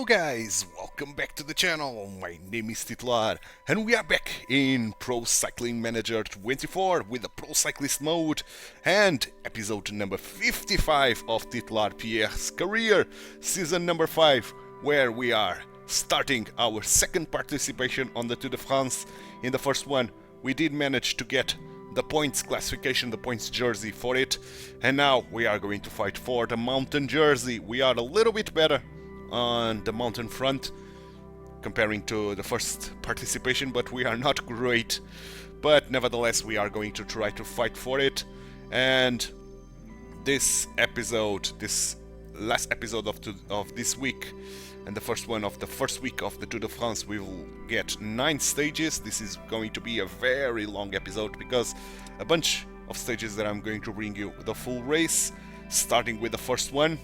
guys, welcome back to the channel. My name is Titular and we are back in Pro Cycling Manager 24 with the Pro Cyclist mode and episode number 55 of Titular Pierre's career, season number 5, where we are starting our second participation on the Tour de France. In the first one we did manage to get the points classification, the points jersey for it, and now we are going to fight for the mountain jersey. We are a little bit better on the mountain front comparing to the first participation, but we are not great. But nevertheless, we are going to try to fight for it. And this episode, this last episode of this week, and the first one of the first week of the Tour de France, we will get 9 stages. This is going to be a very long episode because a bunch of stages that I'm going to bring you the full race, starting with the first one.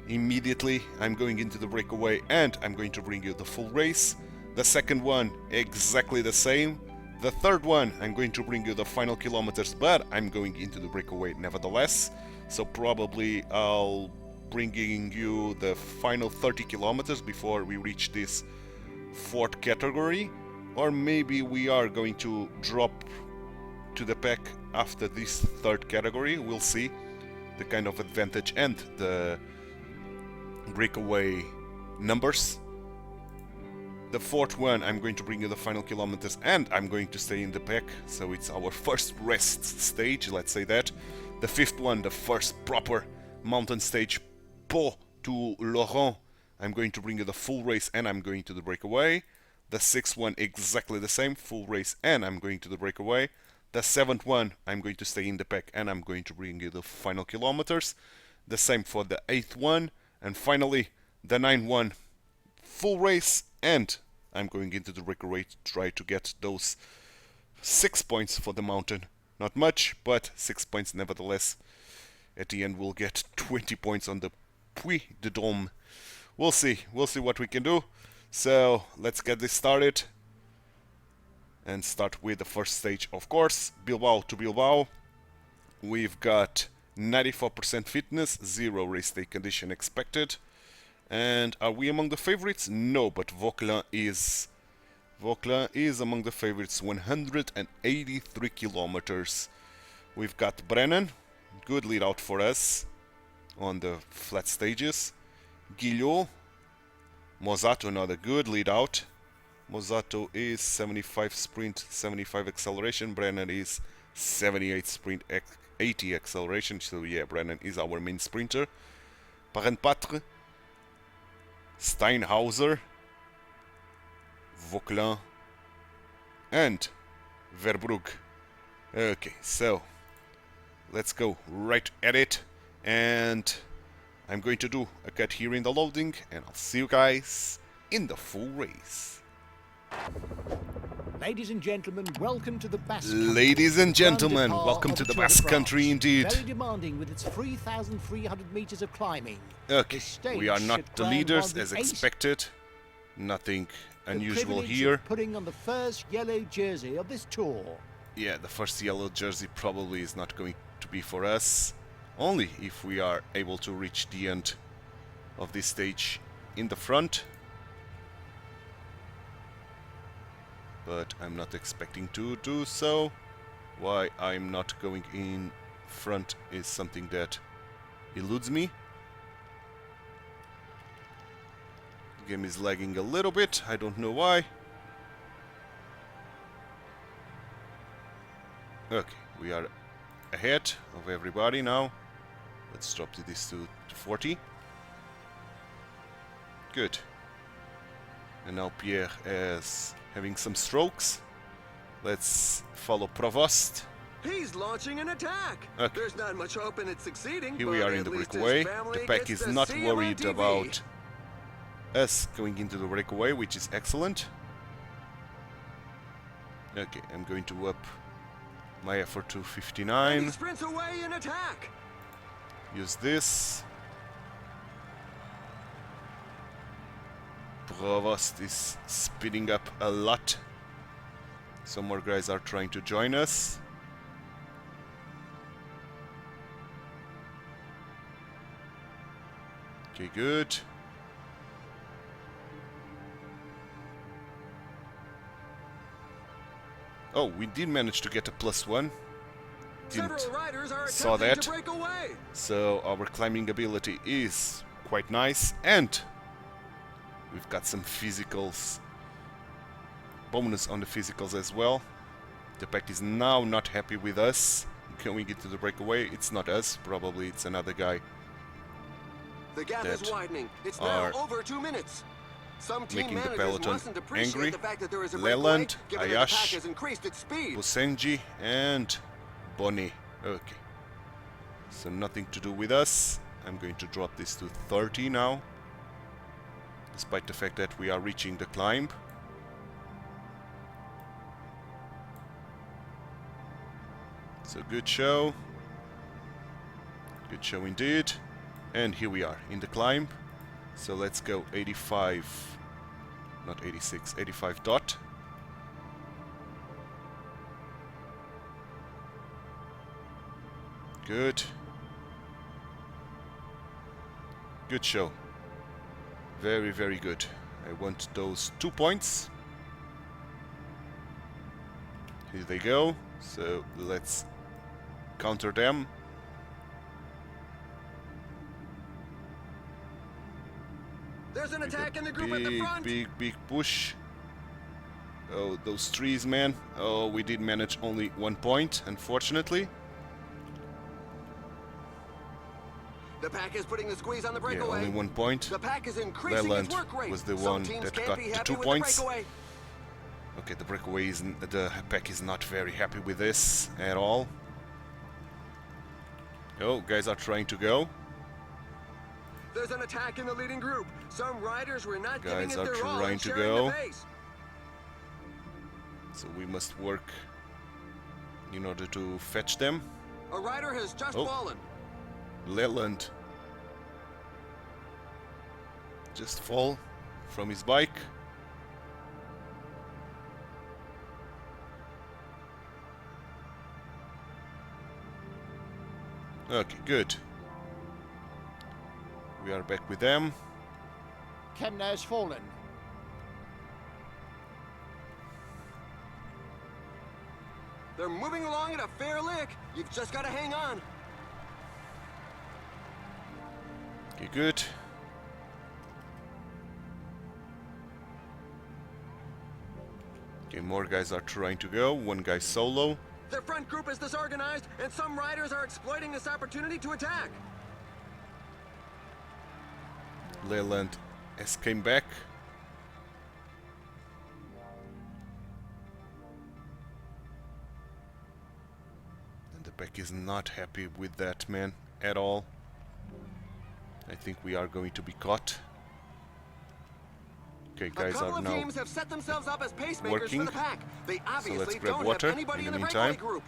Immediately I'm going into the breakaway and I'm going to bring you the full race. The second one, exactly the same. The third one, I'm going to bring you the final kilometers, but I'm going into the breakaway nevertheless. So probably I'll bringing you the final 30 kilometers before we reach this fourth category, or maybe we are going to drop to the pack after this third category. We'll see the kind of advantage and the breakaway numbers. The fourth one, I'm going to bring you the final kilometers and I'm going to stay in the pack, so it's our first rest stage, let's say that. The fifth one, the first proper mountain stage, Pau to Laurent, I'm going to bring you the full race and I'm going to the breakaway. The sixth one, exactly the same, full race and I'm going to the breakaway. The seventh one, I'm going to stay in the pack and I'm going to bring you the final kilometers. The same for the eighth one. And finally, the 9-1, full race, and I'm going into the breakaway to try to get those 6 points for the mountain. Not much, but 6 points nevertheless. At the end, we'll get 20 points on the Puy de Dôme. We'll see what we can do. So let's get this started and start with the first stage, of course, Bilbao to Bilbao. We've got 94% fitness, 0 race day condition expected. And are we among the favorites? No, but Vauquelin is. Vauquelin is among the favorites, 183 kilometers. We've got Brennan, good lead out for us on the flat stages. Guillot, Mozato, another good lead out. Mozato is 75 sprint, 75 acceleration. Brennan is 78 sprint, 80 acceleration, so yeah, Brennan is our main sprinter. Parenpatre, Steinhauser, Vauquelin, and Verbrugge. Okay, so let's go right at it, and I'm going to do a cut here in the loading, and I'll see you guys in the full race. Ladies and gentlemen, welcome to the Basque Country. Ladies and gentlemen, Grand welcome to the Basque Country indeed. Very demanding with its 3,300 meters of climbing. Okay, we are not the leaders as expected. Nothing unusual here. Putting on the first yellow jersey of this tour. Yeah, the first yellow jersey probably is not going to be for us. Only if we are able to reach the end of this stage in the front. But I'm not expecting to do so. Why I'm not going in front is something that eludes me. The game is lagging a little bit, I don't know why. Okay, we are ahead of everybody now. Let's drop this to 40. Good. And now Pierre is having some strokes. Let's follow Provost. He's launching an attack. Okay. There's not much hope in it succeeding. Here we are in the breakaway. The pack is not worried about us going into the breakaway, which is excellent. Okay, I'm going to up my effort to 59. And he sprints away in attack. Use this. Provost is speeding up a lot. Some more guys are trying to join us. Okay, good. Oh, we did manage to get a +1. Didn't Several riders are saw attempting that. to break away. So our climbing ability is quite nice, and we've got some physicals, bonus on the physicals as well. The pack is now not happy with us going into the breakaway. It's not us, probably it's another guy. The gap is That widening. It's are now over 2 minutes. Some team making the managers peloton mustn't appreciate angry. the fact that there is a breakaway, Leland, given that the pack Ayash, has increased its speed. Bosenji, and Bonnie. Okay. So nothing to do with us. I'm going to drop this to 30 now, despite the fact that we are reaching the climb. So good show. Good show indeed. And here we are in the climb. So let's go 85, not 86, 85 dot. Good. Good show. Very, very good. I want those 2 points. Here they go. So let's counter them. There's an With attack a in the group at the front. big push. Oh, those trees, man. Oh, we did manage only 1 point, unfortunately. The pack is putting the squeeze on the Yeah, breakaway. only 1 point. The pack is increasing Leland its work rate. was the Some one teams that can't got be the happy 2 with points. The breakaway. Okay, the breakaway isn't. The pack is not very happy with this at all. Oh, guys are trying to go. There's an attack in the leading group. Some riders were not giving Guys it are their all trying and to sharing go. the pace. So we must work in order to fetch them. A rider has just Oh. fallen. Leland just fall from his bike. Okay, good. We are back with them. Kemner's fallen. They're moving along at a fair lick. You've just got to hang on. Okay, good. Okay, more guys are trying to go. One guy solo. Their front group is disorganized, and some riders are exploiting this opportunity to attack. Leland has came back. And the pack is not happy with that, man, at all. I think we are going to be caught. Okay, A guys couple are of now teams have set themselves up as pacemakers working. for the pack. They obviously let's grab don't water have anybody in in the the breakaway meantime. group.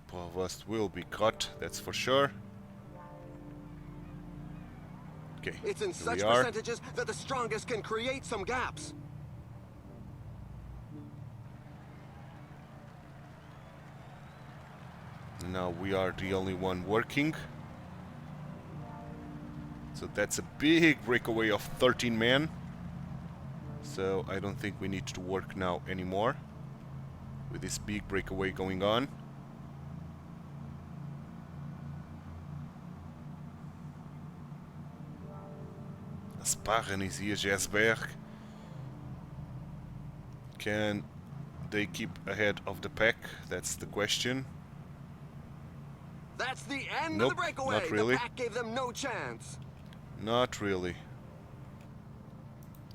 Provost will be caught, that's for sure. Okay, It's in here such we are. percentages that the strongest can create some gaps. Now we are the only one working. So that's a big breakaway of 13 men. So I don't think we need to work now anymore with this big breakaway going on. Sparren is here, Jesberg. Can they keep ahead of the pack? That's the question. That's the end Nope, of the breakaway. not really. The pack gave them no chance. Not really.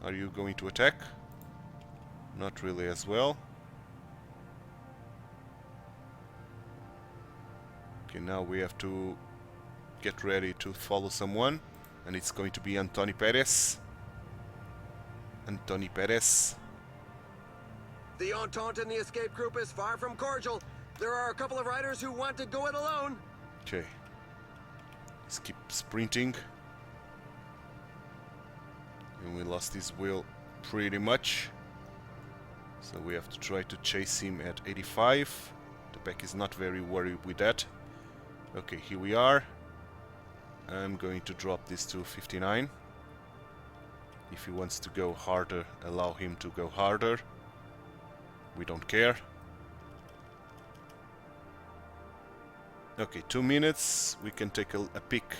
Are you going to attack? Not really as well. Okay, now we have to get ready to follow someone. And it's going to be Antoni Perez. Antoni Perez. The entente in the escape group is far from cordial. There are a couple of riders who want to go it alone. Okay. Let's keep sprinting. And we lost his wheel pretty much. So we have to try to chase him at 85. The pack is not very worried with that. Okay, here we are. I'm going to drop this to 59. If he wants to go harder, allow him to go harder. We don't care. Okay, 2 minutes. We can take a peek.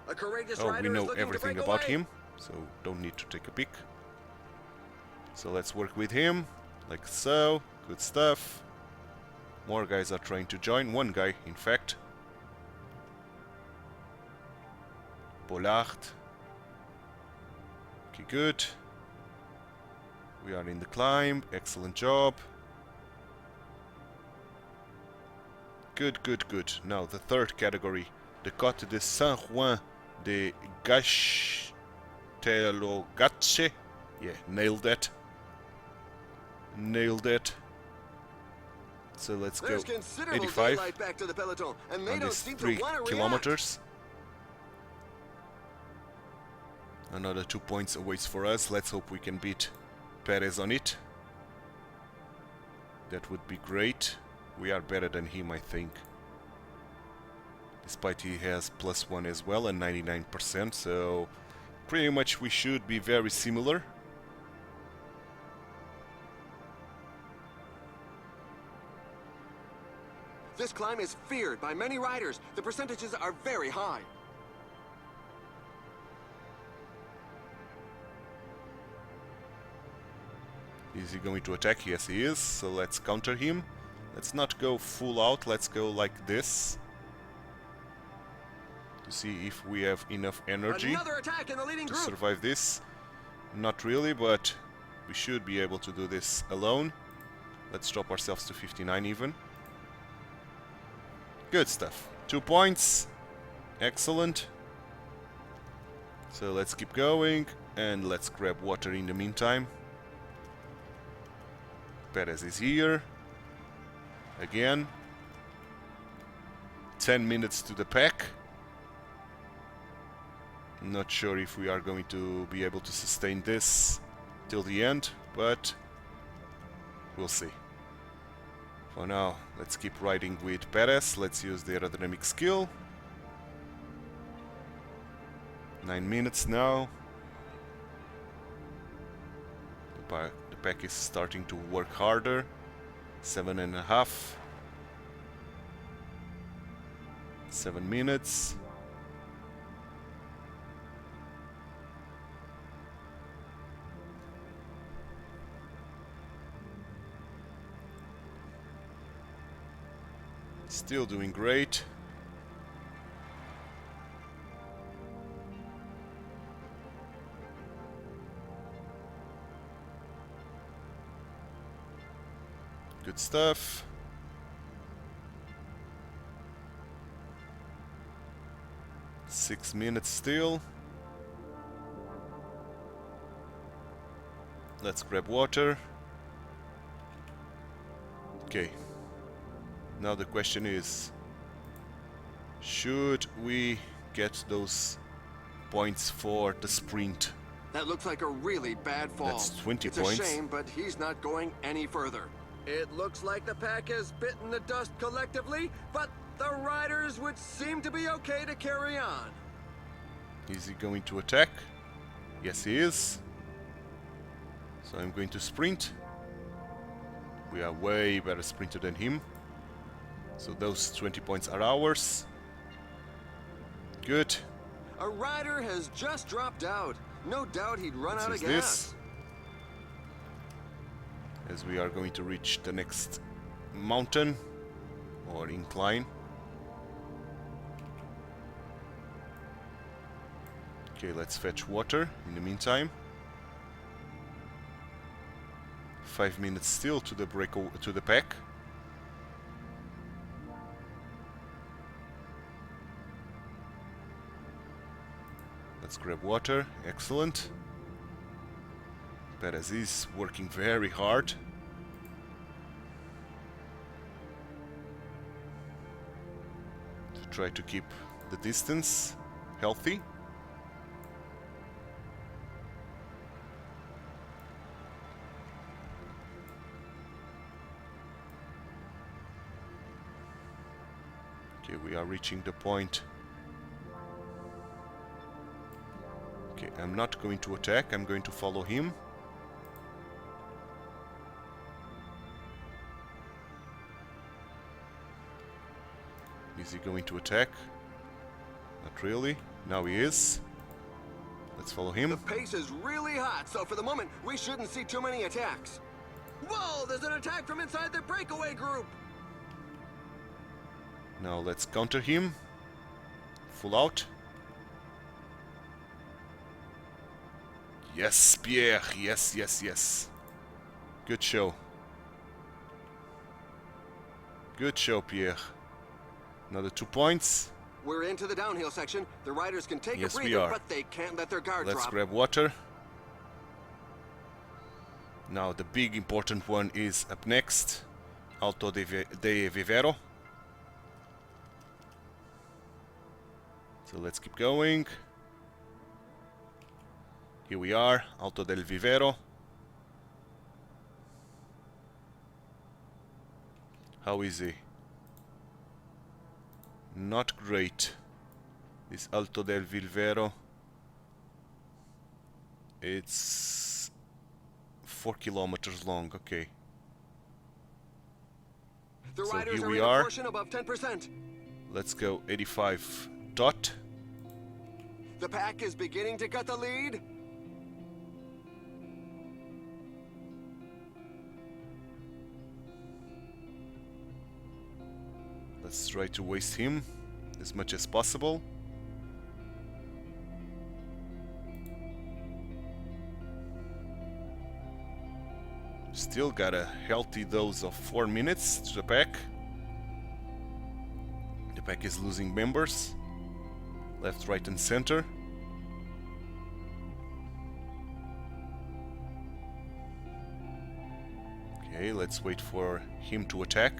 A courageous Oh, we rider is know looking to everything break about away. him, so don't need to take a peek. So let's work with him, like so. Good stuff. More guys are trying to join. One guy, in fact. Bollard. Okay, good. We are in the climb. Excellent job. Good, good, good. Now the third category, the Côte de Saint-Juan de Gastelogache. Yeah, nailed that. Nailed it. So let's go There's considerable 85 daylight back to the peloton, and they on don't these seem 3 to want to kilometers. Another 2 points awaits for us. Let's hope we can beat Perez on it. That would be great. We are better than him, I think. Despite he has +1 as well and 99%, so pretty much we should be very similar. This climb is feared by many riders. The percentages are very high. Is he going to attack? Yes, he is. So let's counter him. Let's not go full out. Let's go like this. To see if we have enough energy Another attack in the leading to group. survive this. Not really, but we should be able to do this alone. Let's drop ourselves to 59 even. Good stuff. 2 points. Excellent. So let's keep going and let's grab water in the meantime. Perez is here. Again. 10 minutes to the pack. Not sure if we are going to be able to sustain this till the end, but we'll see. For now, let's keep riding with Perez. Let's use the aerodynamic skill. 9 minutes now. The pack is starting to work harder. 7.5. 7 minutes. Still doing great. Good stuff. Six minutes still. Let's grab water. Okay. Now the question is, should we get those points for the sprint? That looks like a really bad fall. That's 20 it's points. It's a shame, but he's not going any further. It looks like the pack has bitten the dust collectively, but the riders would seem to be okay to carry on. Is he going to attack? Yes, he is. So I'm going to sprint. We are way better sprinter than him. So those 20 points are ours. Good. A rider has just dropped out. No doubt he'd run out of gas. This, as we are going to reach the next mountain or incline. Okay, let's fetch water in the meantime. 5 minutes still to the to the pack. Let's grab water. Excellent. Perez is working very hard. To try to keep the distance healthy. Okay, we are reaching the point I'm not going to attack, I'm going to follow him. Is he going to attack? Not really. Now he is. Let's follow him. The pace is really hot, so for the moment, we shouldn't see too many attacks. Whoa, there's an attack from inside the breakaway group! Now let's counter him. Full out. Yes, Pierre. Yes, yes, yes. Good show. Good show, Pierre. Another 2 points. We're into the downhill section. The riders can take Yes, a we breather, are. but they can't let their guard Let's drop. grab water. Now the big important one is up next. Alto de Vivero. So let's keep going. Here we are, Alto del Vivero. How is he? Not great. This Alto del Vivero. It's 4 kilometers long, okay. The So riders here are we in are. a portion above 10%. Let's go 85 dot. The pack is beginning to cut the lead. Let's try to waste him as much as possible. Still got a healthy dose of 4 minutes to the pack. The pack is losing members. Left, right and center. Okay, let's wait for him to attack.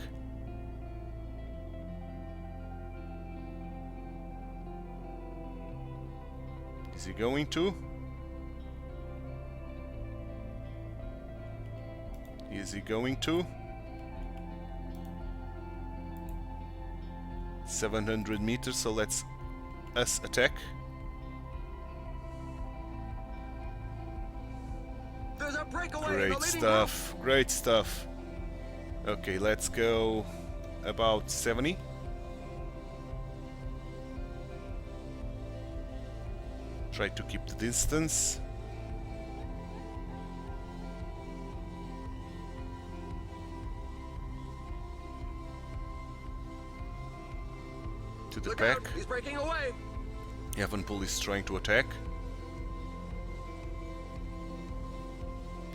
Is he going to? Is he going to? 700 meters, so let's us attack. There's a breakaway. in the Great leading stuff, great stuff. Okay, let's go about 70. Try to keep the distance. To the Look back. out, he's breaking away. Evanpool is trying to attack.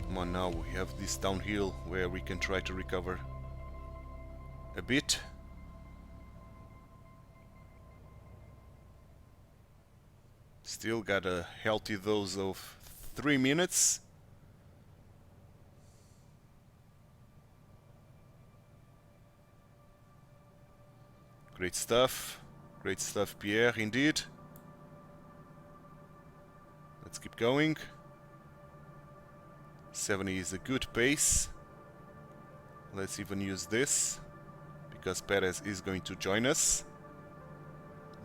Come on, now we have this downhill where we can try to recover a bit. Still got a healthy dose of 3 minutes. Great stuff, Pierre, indeed. Let's keep going. 70 is a good pace. Let's even use this, because Perez is going to join us.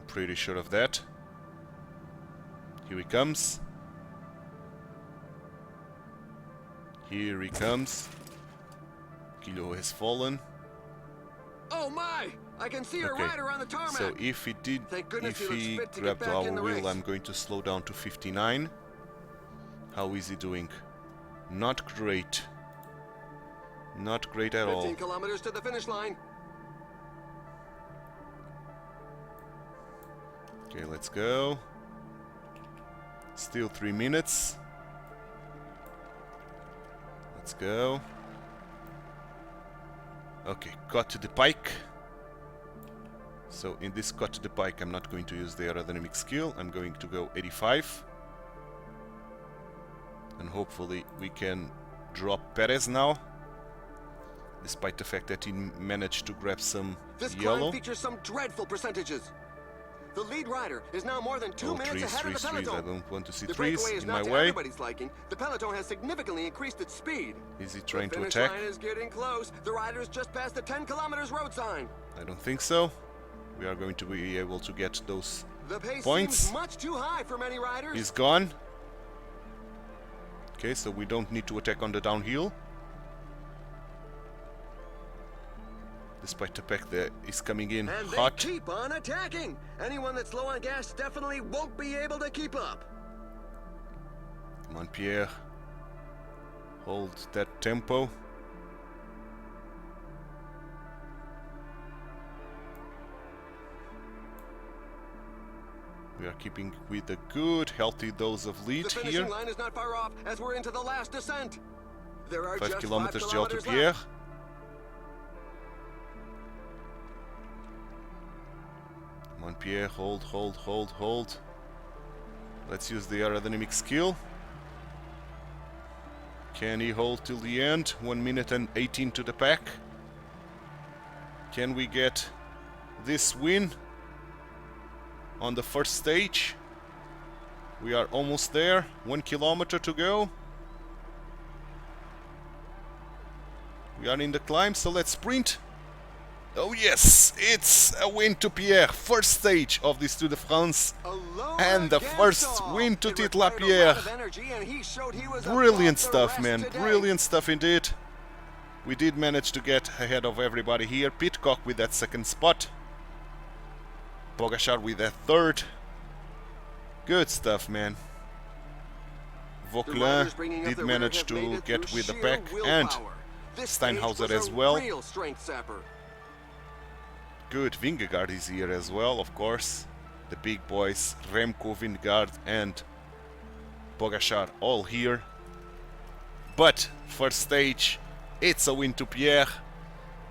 I'm pretty sure of that. Here he comes. Here he comes. Kilo has fallen. Oh my! I can see a Okay, rider on the tarmac. so if he did, Thank goodness if he looks he fit to get grabbed back our in the wheel, race. I'm going to slow down to 59. How is he doing? Not great. Not great at 15 all. kilometers to the finish line. Okay, let's go. Still 3 minutes. Let's go. Okay, cut to the pike. So in this cut to the pike, I'm not going to use the aerodynamic skill. I'm going to go 85. And hopefully we can drop Perez now. Despite the fact that he managed to grab some This yellow. climb features some dreadful percentages. The lead rider is now more than 2 Oh, minutes ahead of the trees. peloton. I don't want to see The trees breakaway is in not my to way. everybody's liking. The peloton has significantly increased its speed. Is he trying The to finish attack? line is getting close. The riders just passed the 10 kilometers road sign. I don't think so. We are going to be able to get those The pace points. seems much too high for many riders. He's gone. Okay, so we don't need to attack on the downhill. Despite the pack that is coming in And hot. they keep on attacking. Anyone that's low on gas definitely won't be able to keep up. Come on, Pierre. Hold that tempo. We are keeping with a good, healthy dose of lead The here. finishing line is not far off as we're into the last descent. There are 5 just kilometers 5 gel to kilometers Pierre. left. Come on, Pierre. Hold, hold, hold, hold. Let's use the aerodynamic skill. Can he hold till the end? 1 minute and 18 to the pack. Can we get this win on the first stage? We are almost there. 1 kilometer to go. We are in the climb, so let's sprint. Oh yes, it's a win to Pierre. First stage of this Tour de France. And the first win to Titular Pierre. Brilliant stuff, man. Brilliant stuff indeed. We did manage to get ahead of everybody here. Pitcock with that second spot. Pogačar with that third. Good stuff, man. Vauquelin did manage to get with the pack, and Steinhauser as well. Good, Vingegaard is here as well, of course. The big boys, Remco, Vingegaard and Pogačar all here. But first stage, it's a win to Pierre.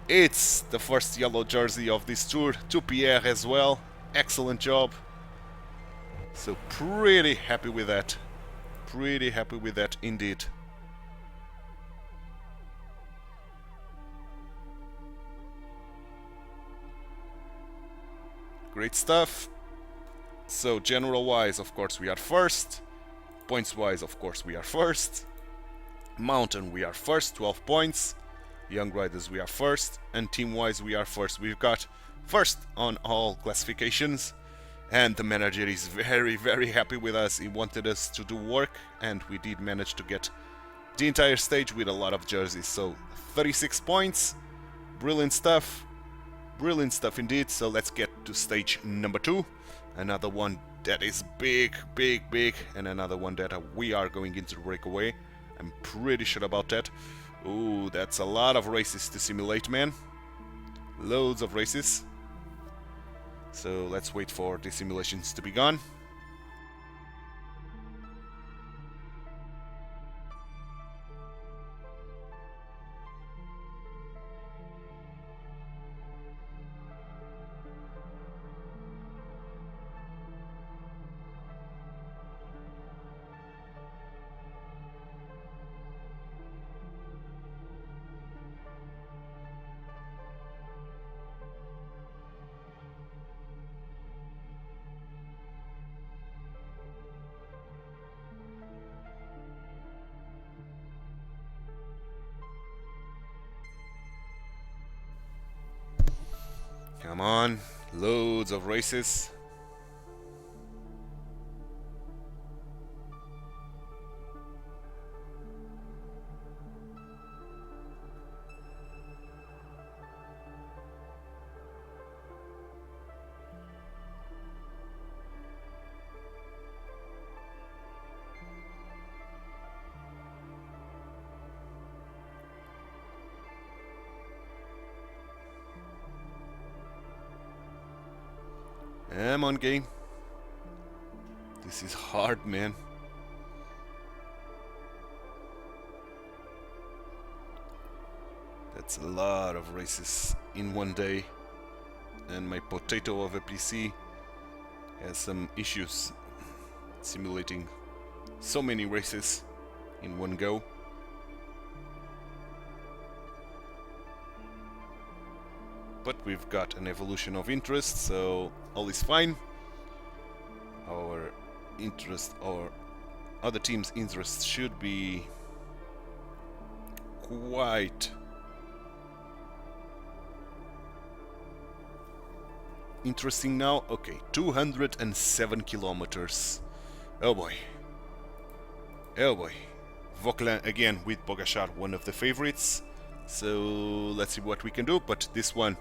It's the first yellow jersey of this tour to Pierre as well. Excellent job. So pretty happy with that. Pretty happy with that indeed. Great stuff. So general wise, of course, we are first. Points wise, of course, we are first. Mountain, we are first, 12 points. Young riders, we are first. And team wise, we are first. We've got first on all classifications. And the manager is very, very happy with us. He wanted us to do work, and we did manage to get the entire stage with a lot of jerseys. So 36 points. Brilliant stuff. Brilliant stuff indeed. So let's get to stage number 2. Another one that is big, big, big. And another one that we are going into the breakaway. I'm pretty sure about that. Ooh, that's a lot of races to simulate, man. Loads of races. So let's wait for the simulations to be gone. Come on, loads of races. Come on, game. This is hard, man. That's a lot of races in one day. And my potato of a PC has some issues simulating so many races in one go. But we've got an evolution of interest, so all is fine. Our interest, or other teams' interest, should be quite interesting now. Okay, 207 kilometers. Oh boy. Oh boy. Vauquelin again with Bogachar, one of the favorites. So let's see what we can do. But this one,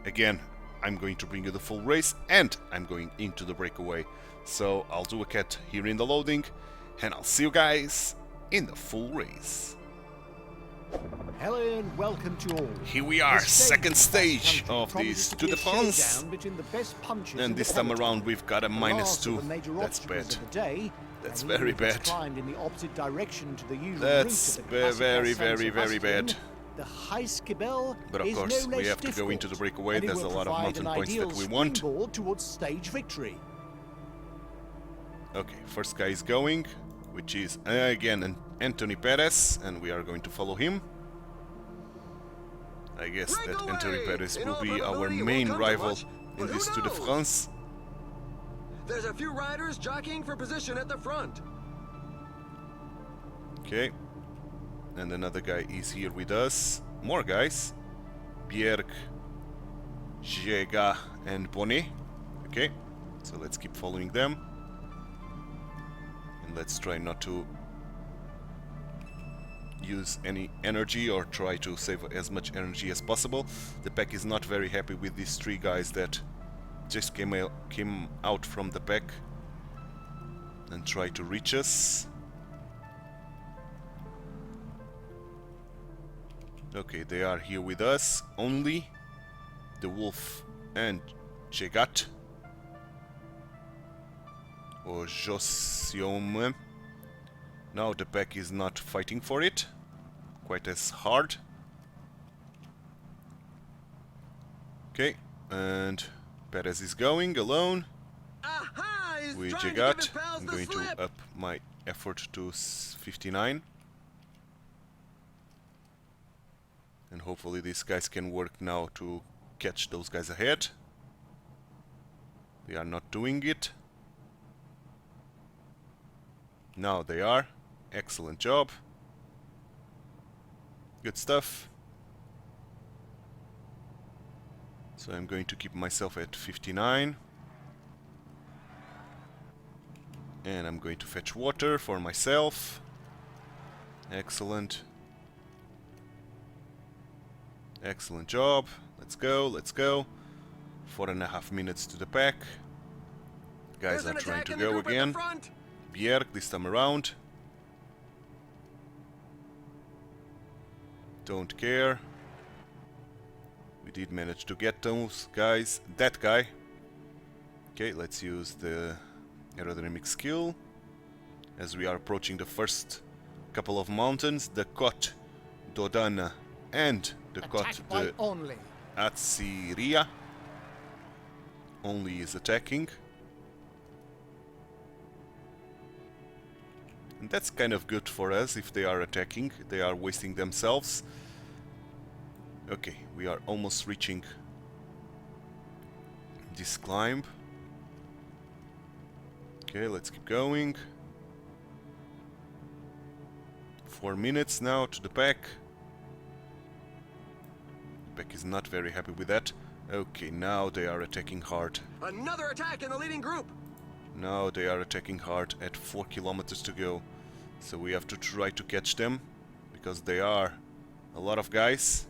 again, I'm going to bring you the full race and I'm going into the breakaway. So I'll do a cut here in the loading and I'll see you guys in the full race. Hello and welcome to all. Here we are, second stage country of promises this to Tour be de a France. showdown between the best punchers in And the this time peloton. around we've got a The minus last of 2. the major That's obstacles bad. of the day, That's and very even if it's bad. climbed in the opposite direction to the usual That's route of the Classica very, San very, very Sebastian, bad. The high skibel But of is course, no we less have to go difficult, into the breakaway. and it There's a will lot of provide mountain an points that ideal we want. springboard towards stage victory. Okay, first guy is going, which is again Anthony Perez, and we are going to follow him. I guess that Breakaway! Anthony Perez In will all be our probability, it main won't come to rival much, in but who this Tour de knows? France. There's a few riders jockeying for position at the front. Okay, and another guy is here with us. More guys. Pierre, Jega, and Bonnet. Okay, so let's keep following them. And let's try not to use any energy or try to save as much energy as possible. The pack is not very happy with these 3 guys that just came out from the pack and try to reach us. Okay, they are here with us only. The Wolf and Jegat. Or Josiome. Now the pack is not fighting for it quite as hard. Okay, and Perez is going alone Aha! He's with trying to give his Jegat. pals I'm the going slip. to up my effort to 59. And hopefully these guys can work now to catch those guys ahead. They are not doing it. Now they are. Excellent job. Good stuff. So I'm going to keep myself at 59. And I'm going to fetch water for myself. Excellent. Excellent job. Let's go, let's go. 4.5 minutes to the pack. Guys There's are an trying attack to in the go group at the again. front. Bjerg this time around. Don't care. We did manage to get those guys. That guy. Okay, let's use the aerodynamic skill. As we are approaching the first couple of mountains, the Côte d'Odana and the Côte Attacked by de Only. Atsiria. Only is attacking. And that's kind of good for us if they are attacking. They are wasting themselves. Okay, we are almost reaching this climb. Okay, let's keep going. 4 minutes now to the pack. The pack is not very happy with that. Okay, now they are attacking hard. Another attack in the leading group. Now they are attacking hard at 4 kilometers to go. So we have to try to catch them, because they are a lot of guys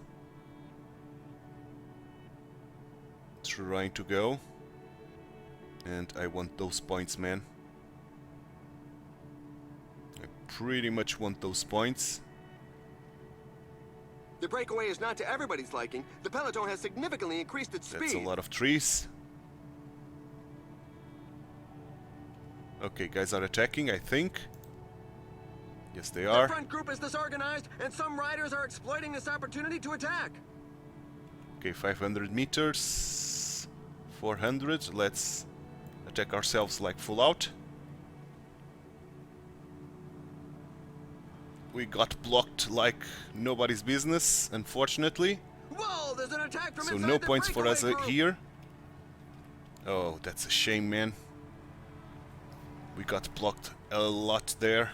trying to go. And I want those points, man. I pretty much want those points. The breakaway is not to everybody's liking. The peloton has significantly increased its That's a speed. lot of trees. Okay, guys are attacking, I think. Yes, they The are. front group is disorganized, and some riders are exploiting this opportunity to attack. Okay, 500 meters. 400. Let's attack ourselves like full out. We got blocked like nobody's business, unfortunately. Whoa, there's an attack from So inside no the points for us breakaway group. here. Oh, that's a shame, man. We got blocked a lot there.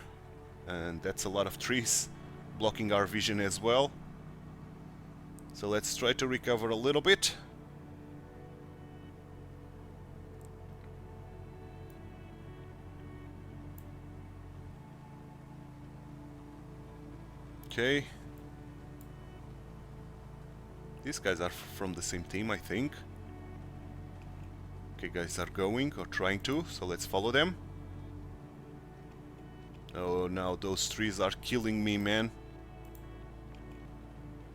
And that's a lot of trees blocking our vision as well. So let's try to recover a little bit. Okay. These guys are from the same team, I think. Okay, guys are going or trying to, so let's follow them. Oh, now those trees are killing me, man.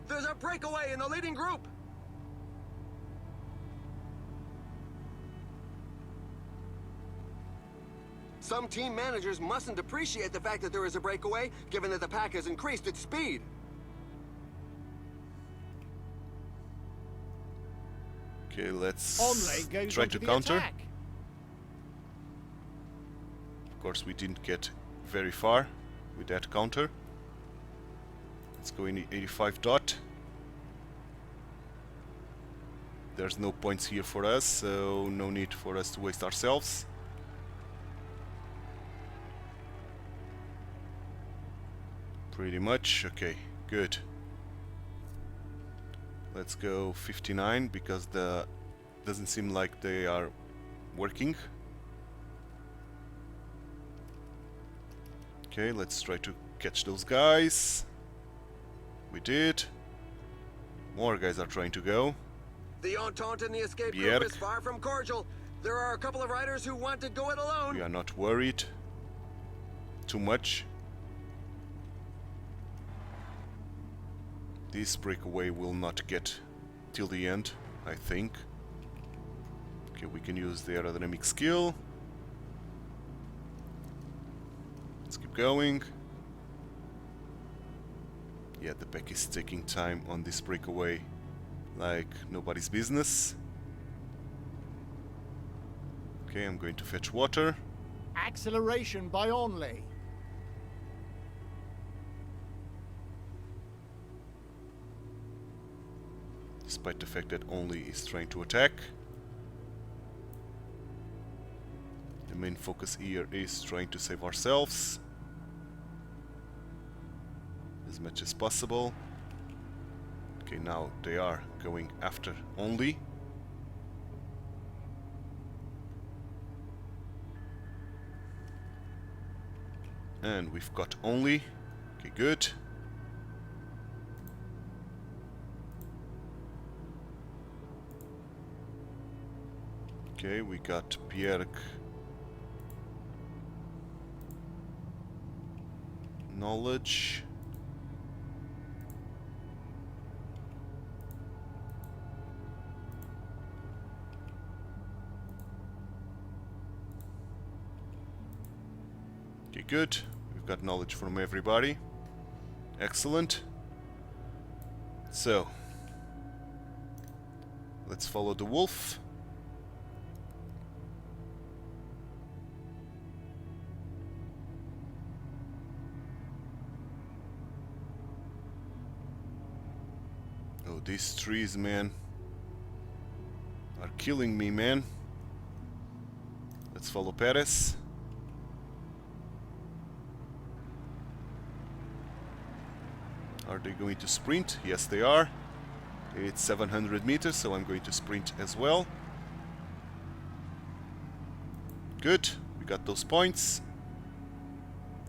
There's a breakaway in the leading group. Some team managers mustn't appreciate the fact that there is a breakaway, given that the pack has increased its speed. Okay, let's Onley goes try on to the counter. attack. Of course, we didn't get very far with that counter. Let's go in 85 dot. There's no points here for us, so no need for us to waste ourselves. Pretty much, okay, good. Let's go 59 because the doesn't seem like they are working. Okay, let's try to catch those guys. We did. More guys are trying to go. The Entente in the escape Pierre. group is far from cordial. There are a couple of riders who want to go it alone. We are not worried too much. This breakaway will not get till the end, I think. Okay, we can use the aerodynamic skill. Let's keep going. Yeah, the pack is taking time on this breakaway like nobody's business. Okay, I'm going to fetch water. Acceleration by Onley. Despite the fact that Only is trying to attack. The main focus here is trying to save ourselves as much as possible. Okay, now they are going after Only. And we've got Only. Okay, good. Okay, we got Pierre. Knowledge. Okay, good. We've got knowledge from everybody. Excellent. So, let's follow the wolf. Oh, these trees, man, are killing me, man. Let's follow Perez. Are they going to sprint? Yes, they are. It's 700 meters, so I'm going to sprint as well. Good. We got those points.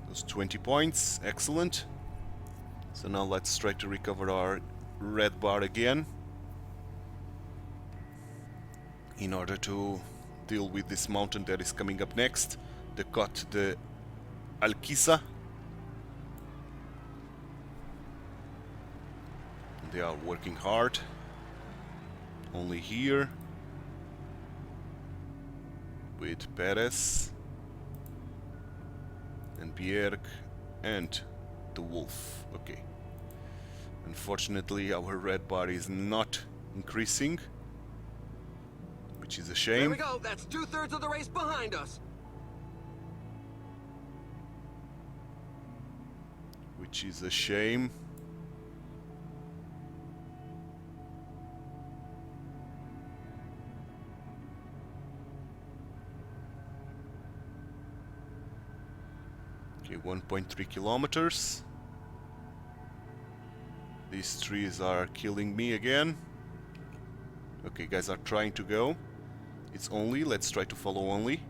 Those 20 points. Excellent. So now let's try to recover our red bar again in order to deal with this mountain that is coming up next, the Côte de Alquissa. They are working hard. Only here with Perez and Pierre and the wolf. Okay. Unfortunately, our red bar is not increasing, which is a There shame. we go. That's 2/3 of the race behind us. Which is a shame. Okay, 1.3 kilometers. These trees are killing me again. Okay, guys are trying to go. It's Only. Let's try to follow Only.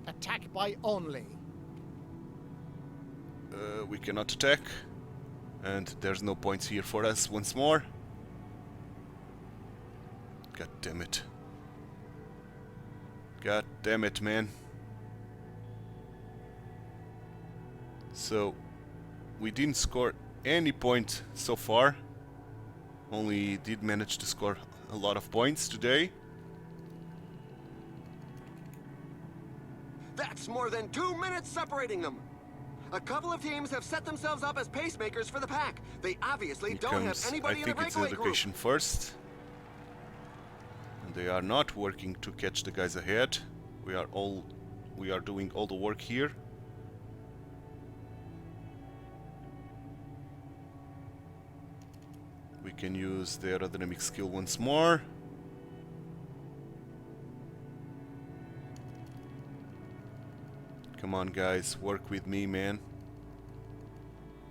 Attack by only. We cannot attack. And there's no points here for us once more. God damn it. God damn it, man. So, we didn't score any point so far. Only did manage to score a lot of points today. That's more than 2 minutes separating them. A couple of teams have set themselves up as pacemakers for the pack. They obviously Here don't have comes, anybody I in the think it's breakaway group. education first. And they are not working to catch the guys ahead. We are doing all the work here. We can use the aerodynamic skill once more. Come on guys, work with me, man.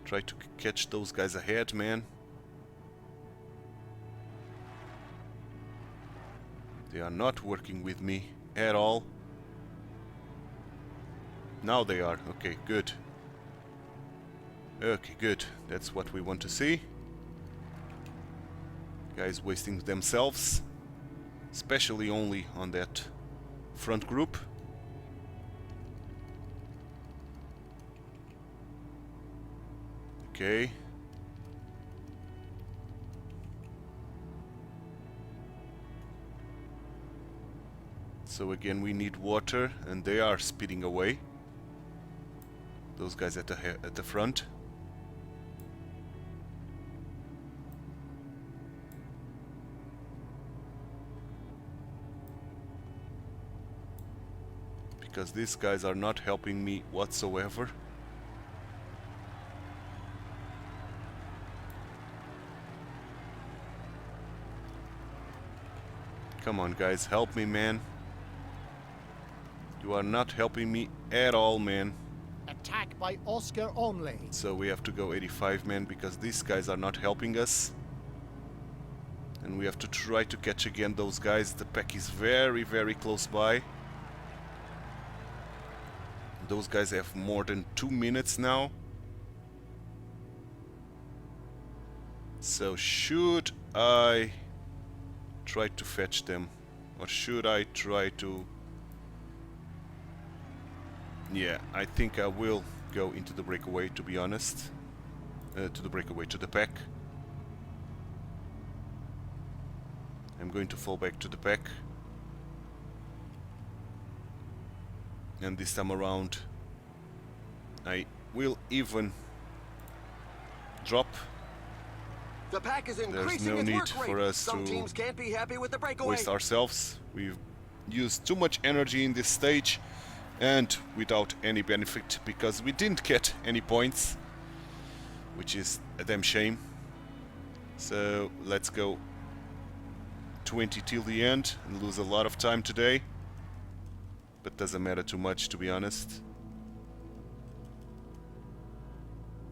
Try to catch those guys ahead, man. They are not working with me at all. Now they are. Okay, good. Okay, good. That's what we want to see. Guys wasting themselves. Especially only on that front group. Okay. So again we need water and they are speeding away. Those guys at the front. Because these guys are not helping me whatsoever. Come on guys, help me, man. You are not helping me at all, man. Attack by Oscar only. So we have to go 85, man, because these guys are not helping us. And we have to try to catch again those guys. The pack is very, very close by. Those guys have more than 2 minutes now. So should I try to fetch them? Or should I try to... Yeah, I think I will go into the breakaway, to be honest. To the pack. I'm going to fall back to the pack. And this time around I will even drop. The pack is There's increasing no its need work for rate. us Some to teams can't be happy with the breakaway. waste ourselves. We've used too much energy in this stage and without any benefit, because we didn't get any points, which is a damn shame. So let's go 20 till the end and lose a lot of time today, but doesn't matter too much, to be honest.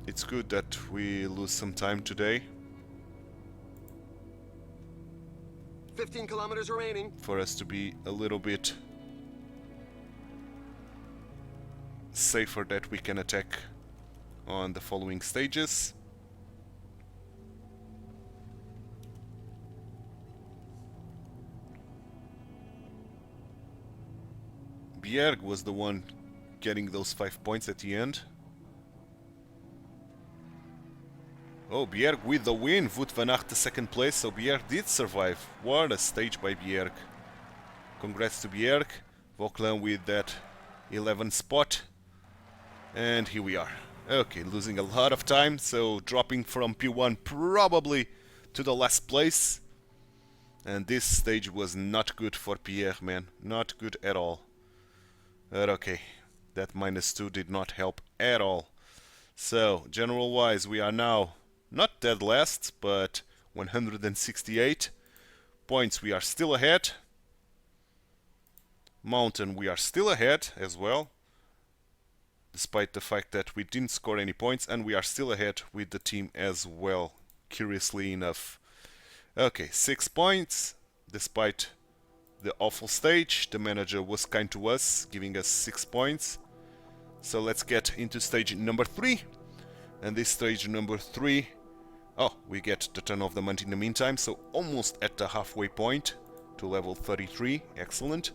It's good that we lose some time today 15 kilometers remaining. for us to be a little bit safer, that we can attack on the following stages. Bjerg was the one getting those 5 points at the end. Oh, Bjerg with the win. Wout van Aert the second place, so Bjerg did survive. What a stage by Bjerg. Congrats to Bjerg. Vauquelin with that 11th spot. And here we are. Okay, losing a lot of time, so dropping from P1 probably to the last place. And this stage was not good for Pierre, man. Not good at all. But okay, that -2 did not help at all. So, general-wise, we are now not dead last, but 168 points. We are still ahead. Mountain, we are still ahead as well, despite the fact that we didn't score any points, and we are still ahead with the team as well, curiously enough. Okay, 6 points, despite the awful stage. The manager was kind to us, giving us 6 points. So let's get into stage number 3. And this stage number 3, oh, we get the turn of the month in the meantime, so almost at the halfway point to level 33. Excellent.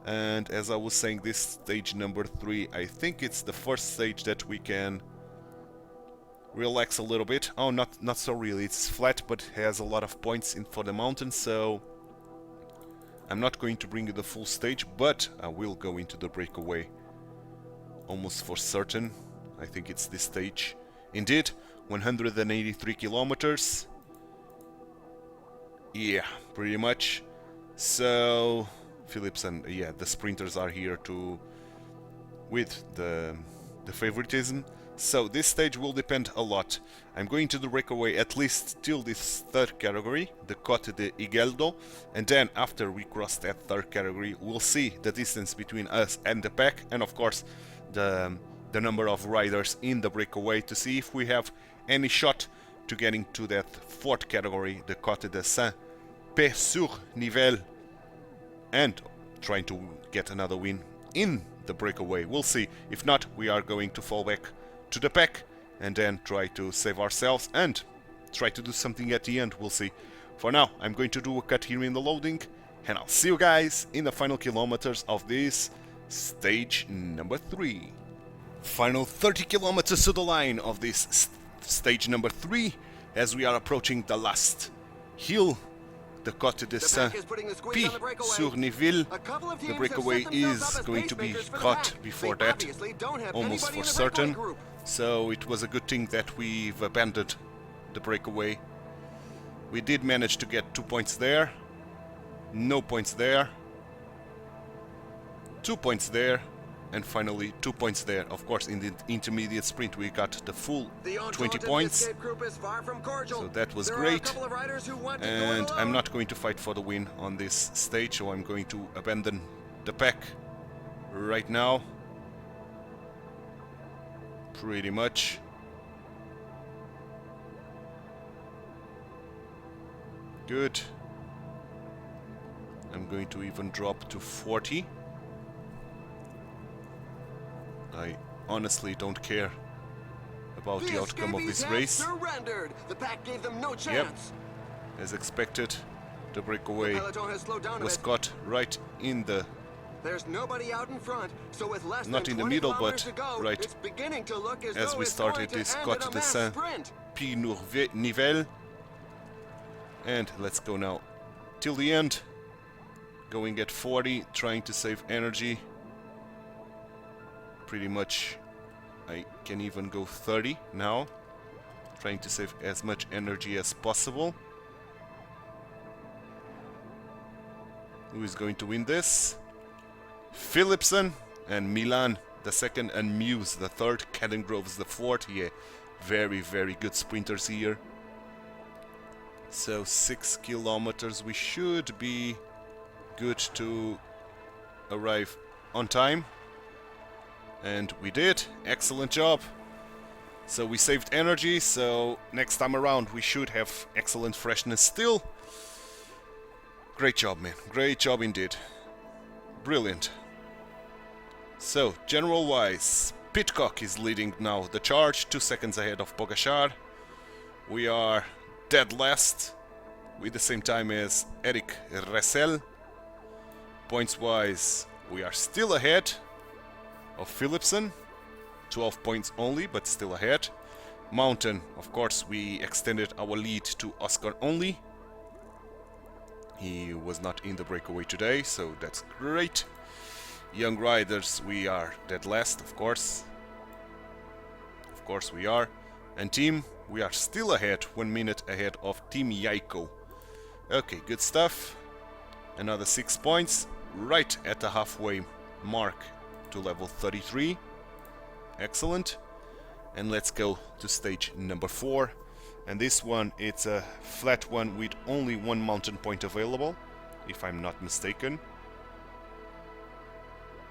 And as I was saying, this stage number 3, I think it's the first stage that we can relax a little bit. Oh, not so really. It's flat, but has a lot of points in for the mountain, so I'm not going to bring you the full stage, but I will go into the breakaway almost for certain. I think it's this stage. Indeed, 183 kilometers. Yeah, pretty much. So Phillips and yeah, the sprinters are here to with the favoritism. So this stage will depend a lot. I'm going to the breakaway at least till this third category, the Cote de Higueldo, and then after we cross that third category, we'll see the distance between us and the pack, and of course the number of riders in the breakaway, to see if we have any shot to getting to that fourth category, the Cote de Saint-Pé-sur-Nivelle, and trying to get another win in the breakaway. We'll see. If not, we are going to fall back to the pack and then try to save ourselves and try to do something at the end. We'll see. For now, I'm going to do a cut here in the loading, and I'll see you guys in the final kilometers of this stage number 3. Final 30 kilometers to the line of this stage number 3, as we are approaching the last hill, the Cote de Saint-Pé-sur-Nivelle. The breakaway is going to be caught before that, almost for certain. So it was a good thing that we've abandoned the breakaway. We did manage to get 2 points there, no points there, 2 points there, and finally 2 points there. Of course, in the intermediate sprint we got the full 20 points, so that was great. And I'm not going to fight for the win on this stage, so I'm going to abandon the pack right now, pretty much. Good. I'm going to even drop to 40. I honestly don't care about the outcome of this race. The pack gave them no chance. Yep, as expected, the breakaway was caught right in the... There's nobody out in front, so with less not than in the 20 middle, but kilometers to go, right it's beginning to look as as though we it's started going this to end Cote in a de mass sprint. Saint-Pé-sur-Nivelle. And let's go now till the end, going at 40, trying to save energy. Pretty much I can even go 30 now, trying to save as much energy as possible. Who is going to win this? Philipsen and Milan the second, and Muse the third, Caden Groves the fourth. Yeah, very good sprinters here. So 6 kilometers, we should be good to arrive on time. And we did. Excellent job. So we saved energy, so next time around we should have excellent freshness still. Great job, man. Great job indeed. Brilliant. So, general-wise, Pitcock is leading now the charge, 2 seconds ahead of Pogacar. We are dead last, with the same time as Eric Ressel. Points-wise, we are still ahead of Philipsen. 12 points only, but still ahead. Mountain, of course, we extended our lead to Oscar only. He was not in the breakaway today, so that's great. Young riders, we are dead last, of course. Of course we are. And team, we are still ahead, 1 minute ahead of Team Yaiko. Okay, good stuff. Another 6 points, right at the halfway mark to level 33. Excellent. And let's go to stage number 4. And this one, it's a flat one with only 1 mountain point available, if I'm not mistaken.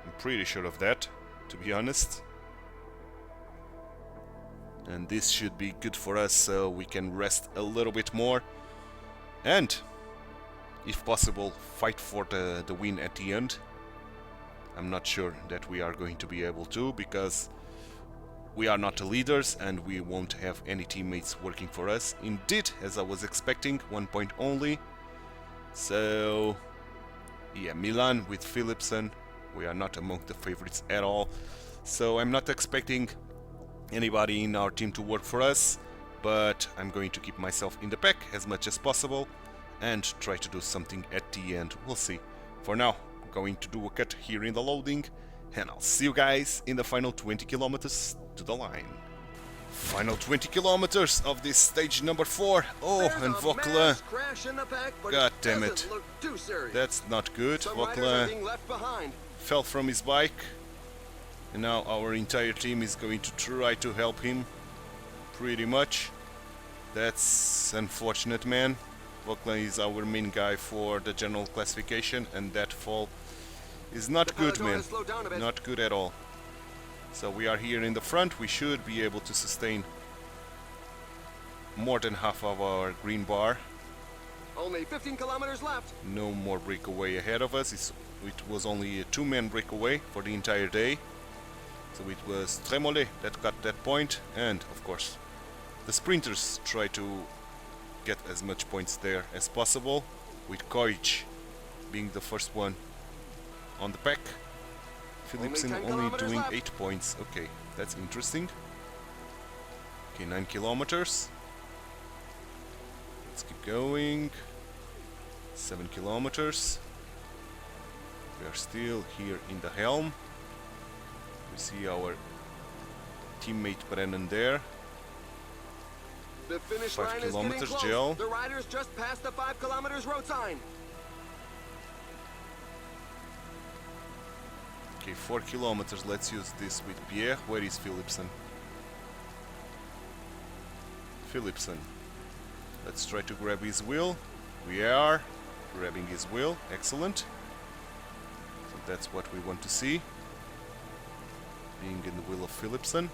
I'm pretty sure of that, to be honest. And this should be good for us, so we can rest a little bit more. And if possible, fight for the win at the end. I'm not sure that we are going to be able to, because we are not the leaders and we won't have any teammates working for us. Indeed, as I was expecting, 1 point only. So, yeah, Milan with Philipsen, we are not among the favorites at all. So I'm not expecting anybody in our team to work for us, but I'm going to keep myself in the pack as much as possible and try to do something at the end. We'll see. For now, I'm going to do a cut here in the loading, and I'll see you guys in the final 20 kilometers to the line. Final 20 kilometers of this stage number 4. Oh, There's and a Vokla. mass crash in the pack, but God it damn doesn't it. look too serious. That's not good. Some riders are Vokla being left behind. fell from his bike, and now our entire team is going to try to help him, pretty much. That's unfortunate, man. Vokla is our main guy for the general classification, and that fall is not The good, peloton man. has slowed down a bit. Not good at all. So we are here in the front. We should be able to sustain more than half of our green bar. Only 15 kilometers left. No more breakaway ahead of us. It was only a 2-man breakaway for the entire day. So it was Tremole that got that point, and of course the sprinters try to get as much points there as possible, with Koic being the first one on the pack. Philipsen 10 only kilometers doing left. 8 points. Okay, that's interesting. Okay, 9 kilometers. Let's keep going. 7 kilometers. We are still here in the helm. We see our teammate Brennan there. The finish 5 line is getting kilometers, close. Gel. The riders just passed the 5 kilometers road sign. Okay, 4 kilometers. Let's use this with Pierre. Where is Philipsen? Philipsen. Let's try to grab his wheel. We are grabbing his wheel. Excellent. So that's what we want to see. Being in the wheel of Philipsen.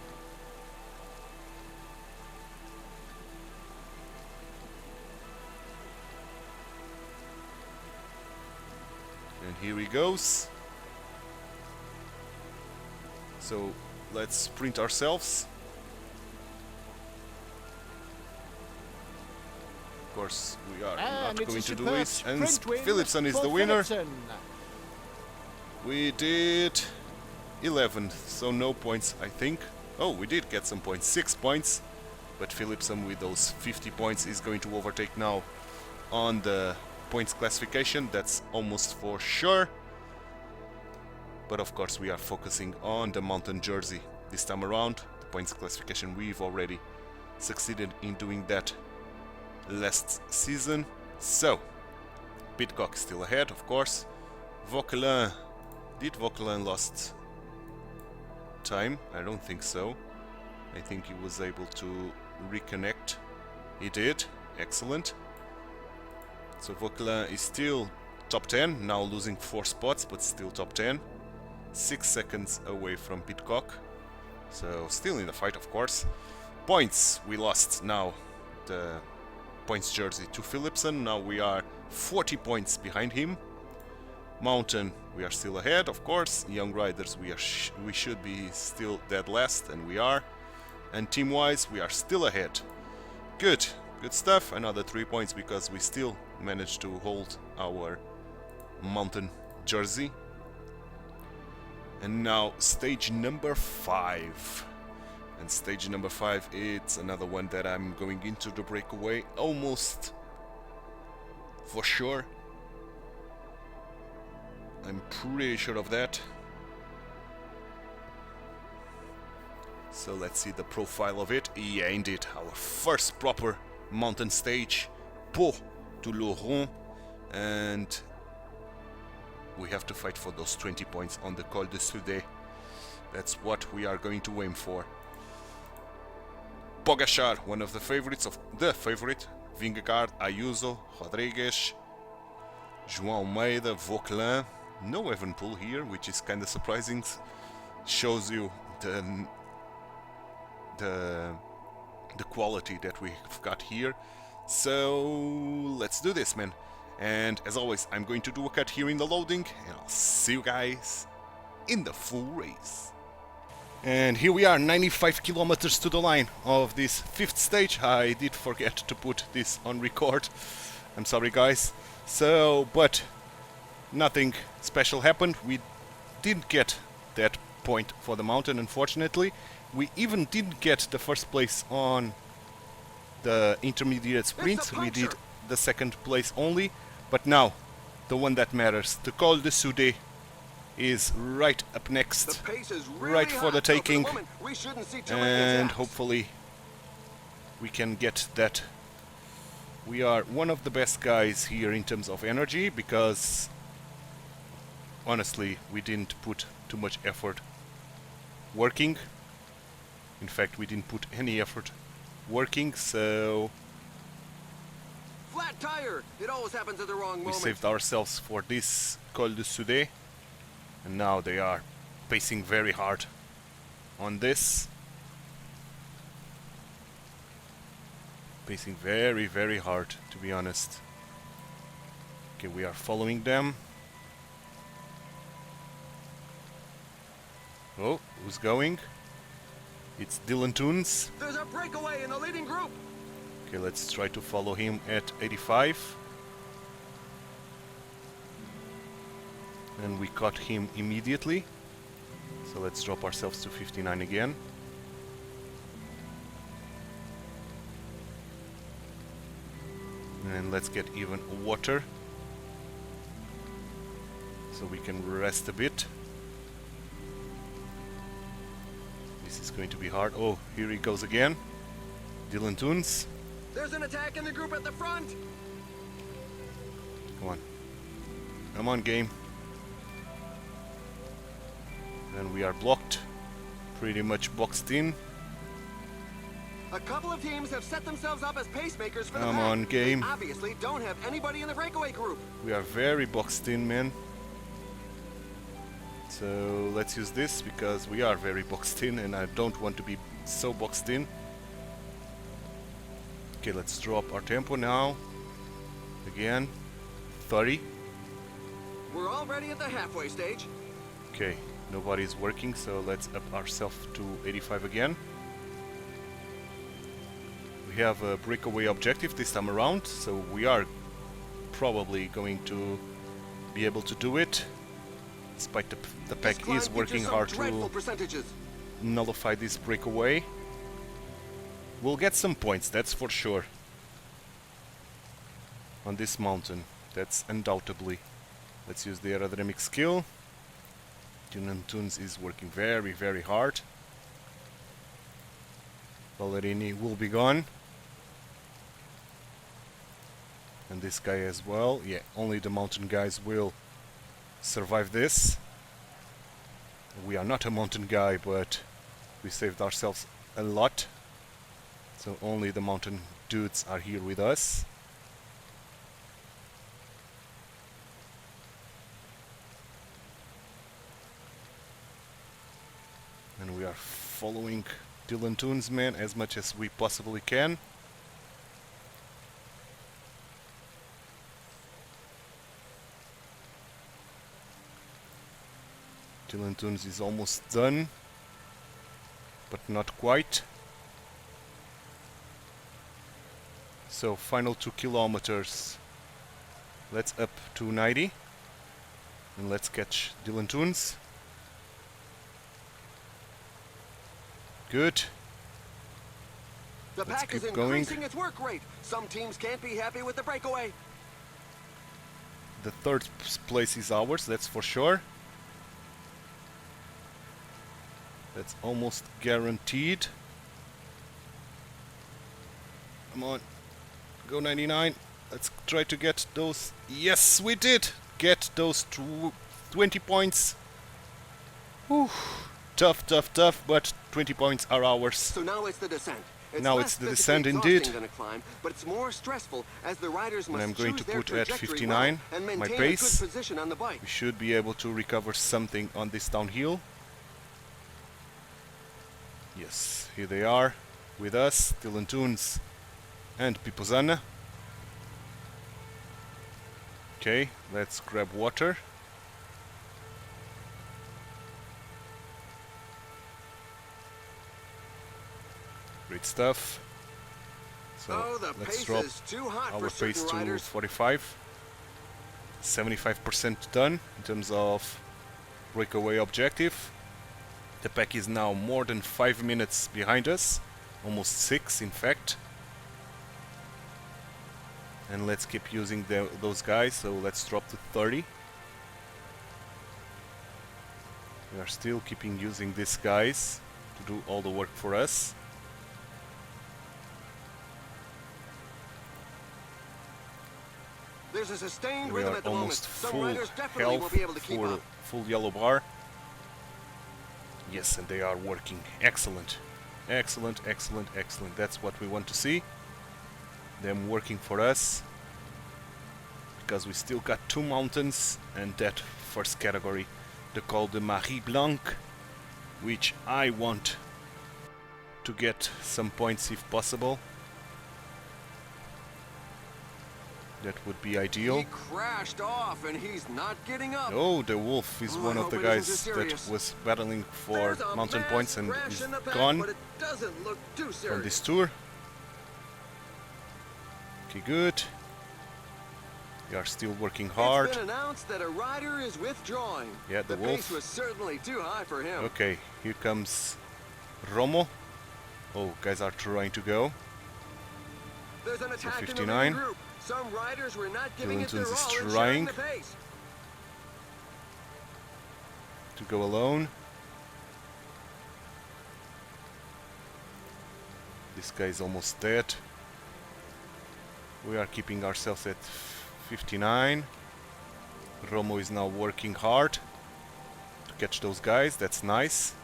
And here he goes. So let's sprint ourselves. Of course, we are And not it's going a to do superb it. And sprint win Philipsen is for the winner. Philipsen. We did 11th, so no points, I think. Oh, we did get some points, 6 points. But Philipsen with those 50 points is going to overtake now on the points classification. That's almost for sure. But of course we are focusing on the mountain jersey this time around. The points classification, we've already succeeded in doing that last season. So, Pidcock still ahead, of course. Vauquelin. Did Vauquelin lost time? I don't think so. I think he was able to reconnect. He did. Excellent. So Vauquelin is still top 10, now losing 4 spots, but still top 10. 6 seconds away from Pidcock. So still in the fight, of course. Points, we lost now the points jersey to Philipsen. Now we are 40 points behind him. Mountain, we are still ahead, of course. Young riders, we should be still dead last, and we are. And team-wise, we are still ahead. Good, good stuff. Another 3 points because we still managed to hold our mountain jersey. And now stage number 5. And stage number 5, it's another one that I'm going into the breakaway almost for sure. I'm pretty sure of that. So let's see the profile of it. Yeah, indeed, our first proper mountain stage, Pau to Laurent, and we have to fight for those 20 points on the Col de Sudé. That's what we are going to aim for. Pogacar, one of the favorites of the favorite, Vingegaard, Ayuso, Rodrigues, João Almeida, Vauquelin. No Evenepoel here, which is kind of surprising. Shows you the quality that we've got here. So let's do this, man. And as always, I'm going to do a cut here in the loading, and I'll see you guys in the full race. And here we are, 95 kilometers to the line of this 5th stage. I did forget to put this on record. I'm sorry guys. So, but nothing special happened. We didn't get that point for the mountain, unfortunately. We even didn't get the first place on the intermediate sprints. We did the 2nd place only. But now, the one that matters, the Col de Soudé, is right up next, really right for the taking, and gaps. hopefully we can get that. We are one of the best guys here in terms of energy, because honestly we didn't put too much effort working. In fact, we didn't put any effort working, so Flat tire! It always happens at the wrong moment. we saved ourselves for this Col de Soudé. And now they are pacing very hard on this. Pacing very, very hard, to be honest. Okay, we are following them. Oh, who's going? It's Dylan Toons. There's a breakaway in the leading group. Okay, let's try to follow him at 85. And we caught him immediately. So let's drop ourselves to 59 again. And let's get even water, so we can rest a bit. This is going to be hard. Oh, here he goes again. Dylan Toons. There's an attack in the group at the front. Come on. Come on, game. And we are blocked. Pretty much boxed in. A couple of teams have set themselves up as pacemakers for the Come pack. on, game. They obviously don't have anybody in the breakaway group. We are very boxed in, man. So let's use this, because we are very boxed in and I don't want to be so boxed in. Okay, let's drop our tempo now. Again. 30. We're already at the halfway stage. Okay, nobody's working, so let's up ourselves to 85 again. We have a breakaway objective this time around, so we are probably going to be able to do it. Despite the pack is working hard to nullify this breakaway. We'll get some points, that's for sure. On this mountain, that's undoubtedly. Let's use the aerodynamic skill. Dylan Toons is working very, very hard. Ballerini will be gone. And this guy as well. Yeah, only the mountain guys will survive this. We are not a mountain guy, but we saved ourselves a lot. So only the mountain dudes are here with us. And we are following Dylan Toons, man, as much as we possibly can. Dylan Toons is almost done, but not quite. So final 2 kilometers. Let's up to 90 and let's catch Dylan Toons. Good. The Let's pack is keep going. increasing its work rate. Some teams can't be happy with the breakaway. The 3rd place is ours, that's for sure. That's almost guaranteed. Come on. Go 99. Let's try to get those. Yes, we did get those 20 points. Whew. Tough, tough, tough, but 20 points are ours. So now it's the descent. Now it's the descent indeed. Than a climb, but it's more stressful as the riders must And I'm going to choose their put at trajectory 59 well and my maintain pace. a good position on the bike. We should be able to recover something on this downhill. Yes, here they are with us, Dylan Toons and Pipozana. Okay, let's grab water. Great stuff. So the let's pace drop is too hot our for certain pace to riders. 45. 75% done in terms of breakaway objective. The pack is now more than 5 minutes behind us, almost 6 in fact. And let's keep using those guys, so let's drop to 30. We are still keeping using these guys to do all the work for us. There's a sustained We rhythm are at the moment. almost Some full riders definitely will health, be able to keep up. full yellow bar. Yes, and they are working. Excellent. Excellent, excellent, excellent. That's what we want to see. Them working for us. Because we still got 2 mountains and that first category, the Col de Marie Blanc, which I want to get some points if possible. That would be ideal. He crashed off and he's not getting up. Oh, the wolf is one I of the hope it isn't guys too that serious. was battling for There's a mountain mass points and crash is in the pack, gone but it doesn't look too serious. from this tour. Okay, good. We are still working hard. It's been announced that a rider is withdrawing. Yeah, the wolf. pace was certainly too high for him. Okay, here comes Romo. Oh, guys are trying to go. There's an attack in the 59. lead group. Some riders were not giving it their Dylan Tunes all is in trying sharing the pace. to go alone. This guy is almost dead. We are keeping ourselves at 59. Romo is now working hard to catch those guys. That's nice.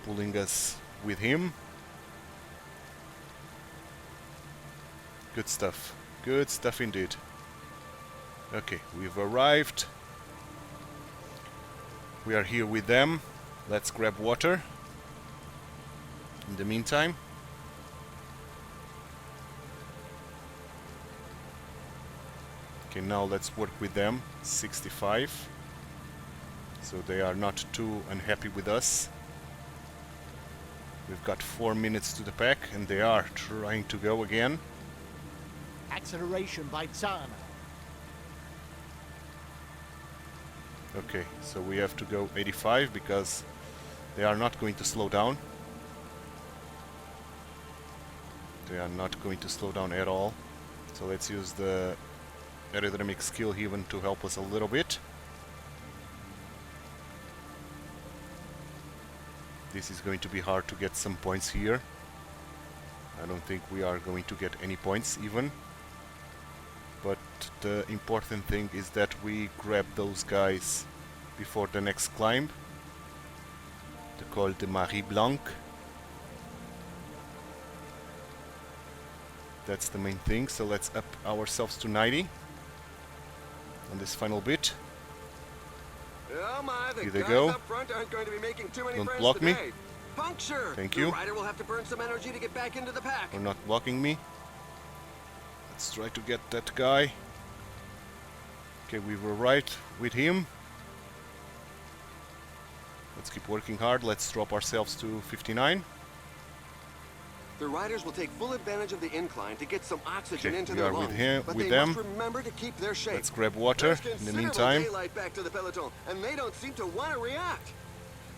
Pulling us with him. Good stuff. Good stuff indeed. Okay, we've arrived. We are here with them. Let's grab water. In the meantime. Okay, now let's work with them. 65. So they are not too unhappy with us. We've got 4 minutes to the pack and they are trying to go again. Acceleration by Zana. Okay, so we have to go 85 because they are not going to slow down. They are not going to slow down at all. So let's use the aerodynamic skill even to help us a little bit. This is going to be hard to get some points here. I don't think we are going to get any points even. But the important thing is that we grab those guys before the next climb. The Col de Marie Blanc. That's the main thing, so let's up ourselves to 90 on this final bit. Oh my, the Here they guys go. up front aren't going to be making too many Don't friends block me. today. Puncture! Thank The you. rider will have to burn some energy to get back into the pack. Or not blocking me. Let's try to get that guy. Okay, we were right with him. Let's keep working hard. Let's drop ourselves to 59. The riders will take full advantage of the incline to get some oxygen Okay, into we their are with lungs, him- but with they them. must remember to keep their shape. Let's grab water There's in the considerable meantime. daylight back to the peloton, and they don't seem to want to react.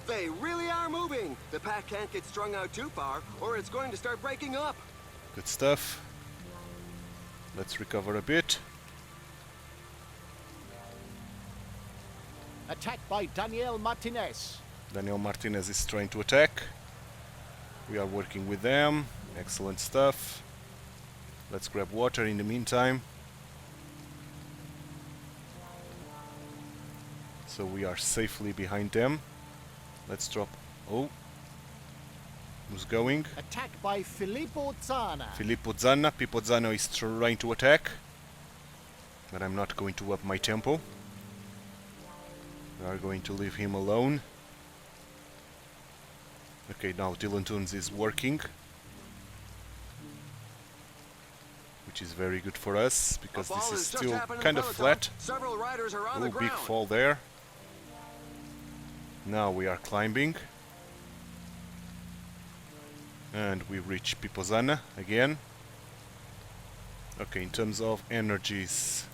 They really are moving. The pack can't get strung out too far, or it's going to start breaking up. Good stuff. Let's recover a bit. Attack by Daniel Martinez. Daniel Martinez is trying to attack. We are working with them. Excellent stuff. Let's grab water in the meantime. So we are safely behind them. Let's drop. Oh. Who's going? Attack by Filippo Zana. Filippo Zanna. Pippo Zanno is trying to attack. But I'm not going to up my tempo. We are going to leave him alone. Okay, now Dylan Tunes is working. We which is very good for us A because fall this is has just still happened in kind the of peloton. flat. Several riders are on Oh, the big ground. fall there. Now we are climbing. And we reach Pipozana again. Okay, in terms of energies,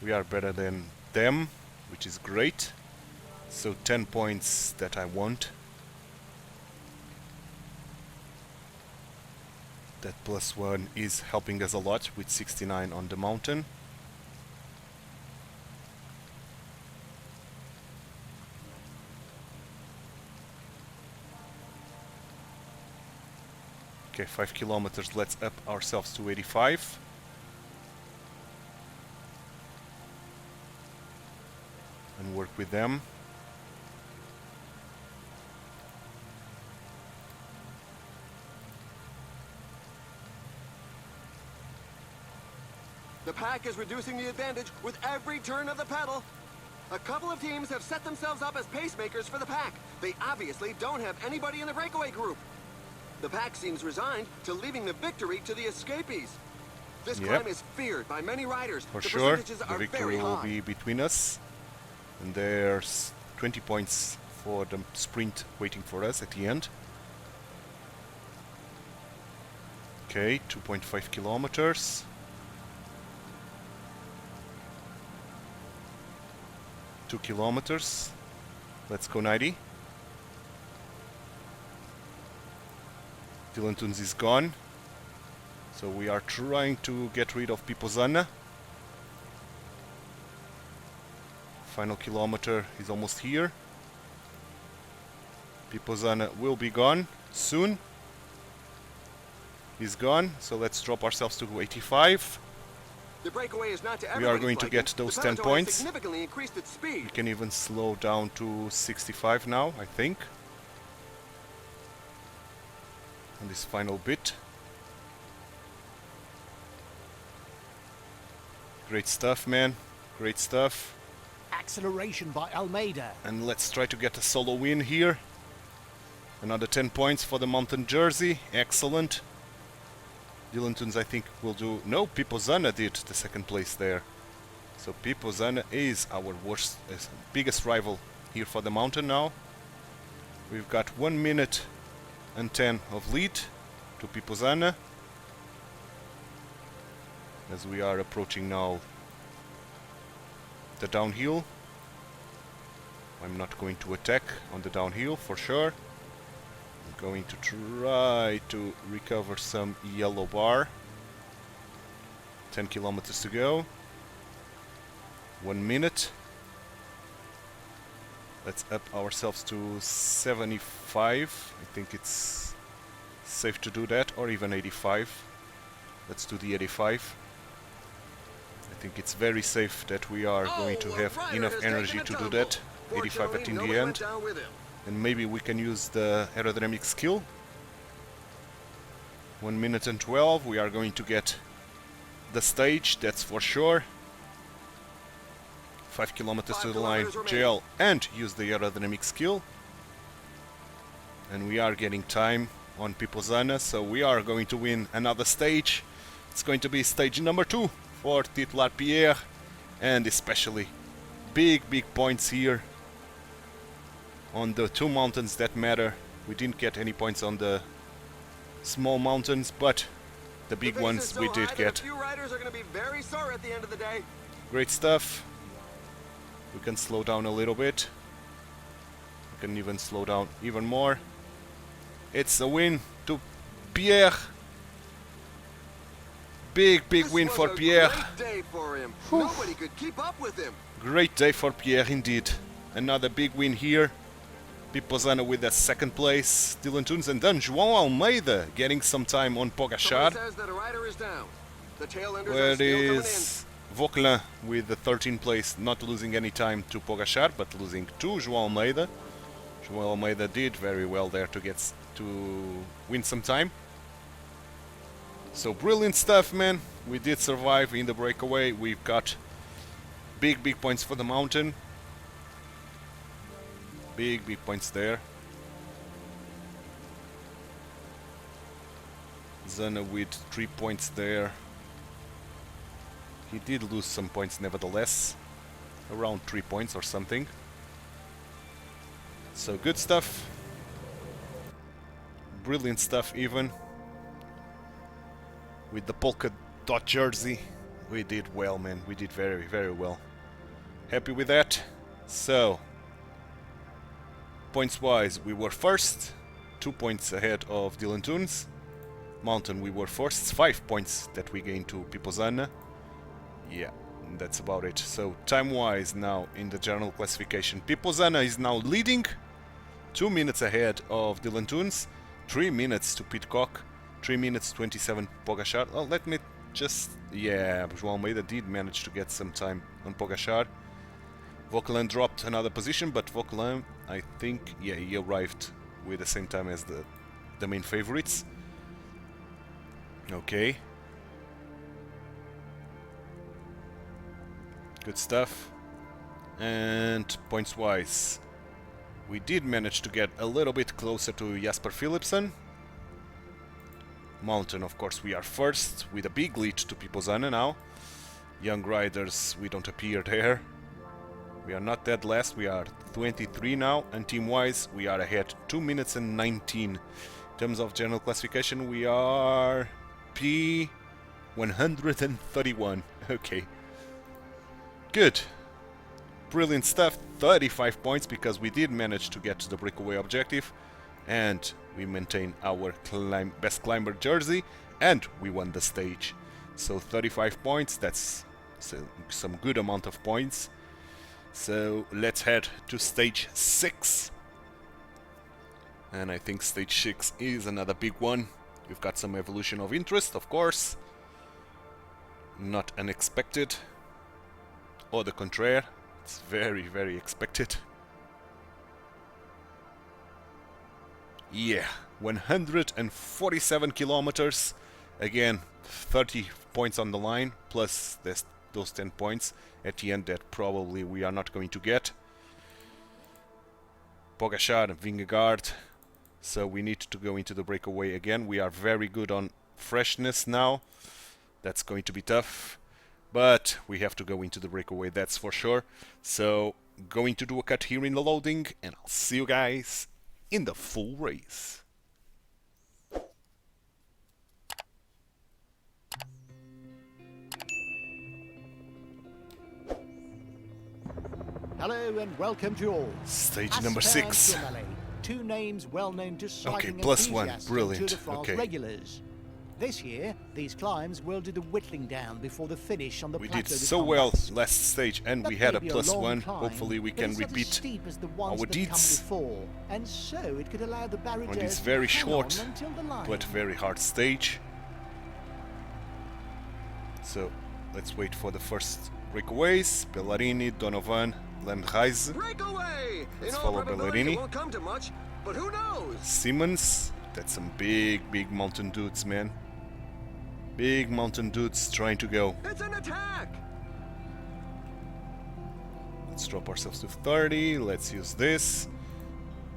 we are better than them, which is great. So 10 points that I want. That +1 is helping us a lot with 69 on the mountain. Okay, 5 kilometers, let's up ourselves to 85. And work with them. The pack is reducing the advantage with every turn of the pedal. A couple of teams have set themselves up as pacemakers for the pack. They obviously don't have anybody in the breakaway group. The pack seems resigned to leaving the victory to the escapees. This Yep. climb is feared by many riders. For the sure, percentages the are victory very will high. be between us. And there's 20 points for the sprint waiting for us at the end. Okay, 2.5 kilometers. 2 kilometers. Let's go 90. Dylan Toons is gone. So we are trying to get rid of Pipozana. Final kilometer is almost here. Pipozana will be gone soon. He's gone, so let's drop ourselves to 85. The breakaway is not to We are everybody's going to liking. get those The 10 peloton has points. significantly increased its speed. We can even slow down to 65 now, I think. On this final bit. Great stuff, man. Great stuff. Acceleration by Almeida. And let's try to get a solo win here. Another 10 points for the mountain jersey. Excellent. Dylan Toons, I think, will do... No, Pipozana did the second place there. So Pipozana is our biggest rival here for the mountain now. We've got 1 minute and 10 of lead to Pipozana. As we are approaching now the downhill. I'm not going to attack on the downhill for sure. I'm going to try to recover some yellow bar. 10 kilometers to go. 1 minute. Let's up ourselves to 75. I think it's safe to do that, or even 85. Let's do the 85. I think it's very safe that we are going to have enough energy to do that. 85 at in the end. And maybe we can use the aerodynamic skill. 1 minute and 12. We are going to get the stage, that's for sure. 5 kilometers to the line, gel, and use the aerodynamic skill. And we are getting time on Pipozana, so we are going to win another stage. It's going to be stage number 2 for Titular Pierre, and especially big points here on the 2 mountains that matter. We didn't get any points on the small mountains, but the big ones we did get. A few riders are going to be very sore at the end of the day. Great stuff. We can slow down a little bit. We can even slow down even more. It's a win to Pierre. Big win for Pierre. Great day for him. Nobody could keep up with him. Great day for Pierre indeed. Another big win here. Pipozana with the second place. Dylan Toons, and then João Almeida getting some time on Pogačar. Says that a rider is down. The tail enders Where are still coming in. is Vauquelin with the 13th place, not losing any time to Pogačar, but losing to João Almeida. João Almeida did very well there to win some time. So brilliant stuff, man. We did survive in the breakaway. We've got big points for the mountain. Big points there. Zana with 3 points there. He did lose some points nevertheless. Around 3 points or something. So good stuff. Brilliant stuff even. With the polka dot jersey. We did well, man. We did very, very well. Happy with that. So, points wise, we were first. 2 points ahead of Dylan Toons. Mountain, we were first. 5 points that we gained to Pipozana. Yeah, that's about it. So, time wise, now in the general classification, Pipozana is now leading. 2 minutes ahead of Dylan Toons. 3 minutes to Pitcock. 3 minutes 27 Pogachar. Oh, let me just... Yeah, João Almeida did manage to get some time on Pogachar. Vauquelin dropped another position, but Vauquelin, I think, yeah, he arrived with the same time as the main favorites. Okay. Good stuff. And points-wise, we did manage to get a little bit closer to Jasper Philipsen. Mountain, of course, we are first with a big lead to Pipozana now. Young riders, we don't appear there. We are not dead last, we are 23 now, and team-wise, we are ahead 2 minutes and 19. In terms of general classification, we are P131. Okay. Good. Brilliant stuff. 35 points because we did manage to get to the breakaway objective, and we maintain our best climber jersey, and we won the stage. So 35 points, that's some good amount of points. So let's head to stage 6. And I think stage 6 is another big one. We've got some evolution of interest, of course. Not unexpected. Or the contraire. It's very, very expected. Yeah, 147 kilometers. Again, 30 points on the line, plus those 10 points at the end that probably we are not going to get. Pogačar and Vingegaard. So we need to go into the breakaway again. We are very good on freshness now. That's going to be tough. But we have to go into the breakaway, that's for sure. So, going to do a cut here in the loading, and I'll see you guys in the full race. Hello and welcome to all. Stage number 6. Two names well known to cycling +1, enthusiasts and brilliant. Tour de France regulars. This year, these climbs will do the whittling down before the finish on the We Plateau did de so well Combates. last stage, and we That had may a be long +1. climb, Hopefully we but can it's not as repeat steep as the ones our that come deeds before, and so it could allow the on barragers this to very hang short on until the line. but very hard stage. So let's wait for the first breakaways. Bellarini, Donovan, Lemreis, Breakaway! Let's In all follow probability, Bellerini. it won't come to much, but who knows? Simmons. That's some big mountain dudes, man. Big mountain dudes trying to go. It's an attack! Let's drop ourselves to 30. Let's use this.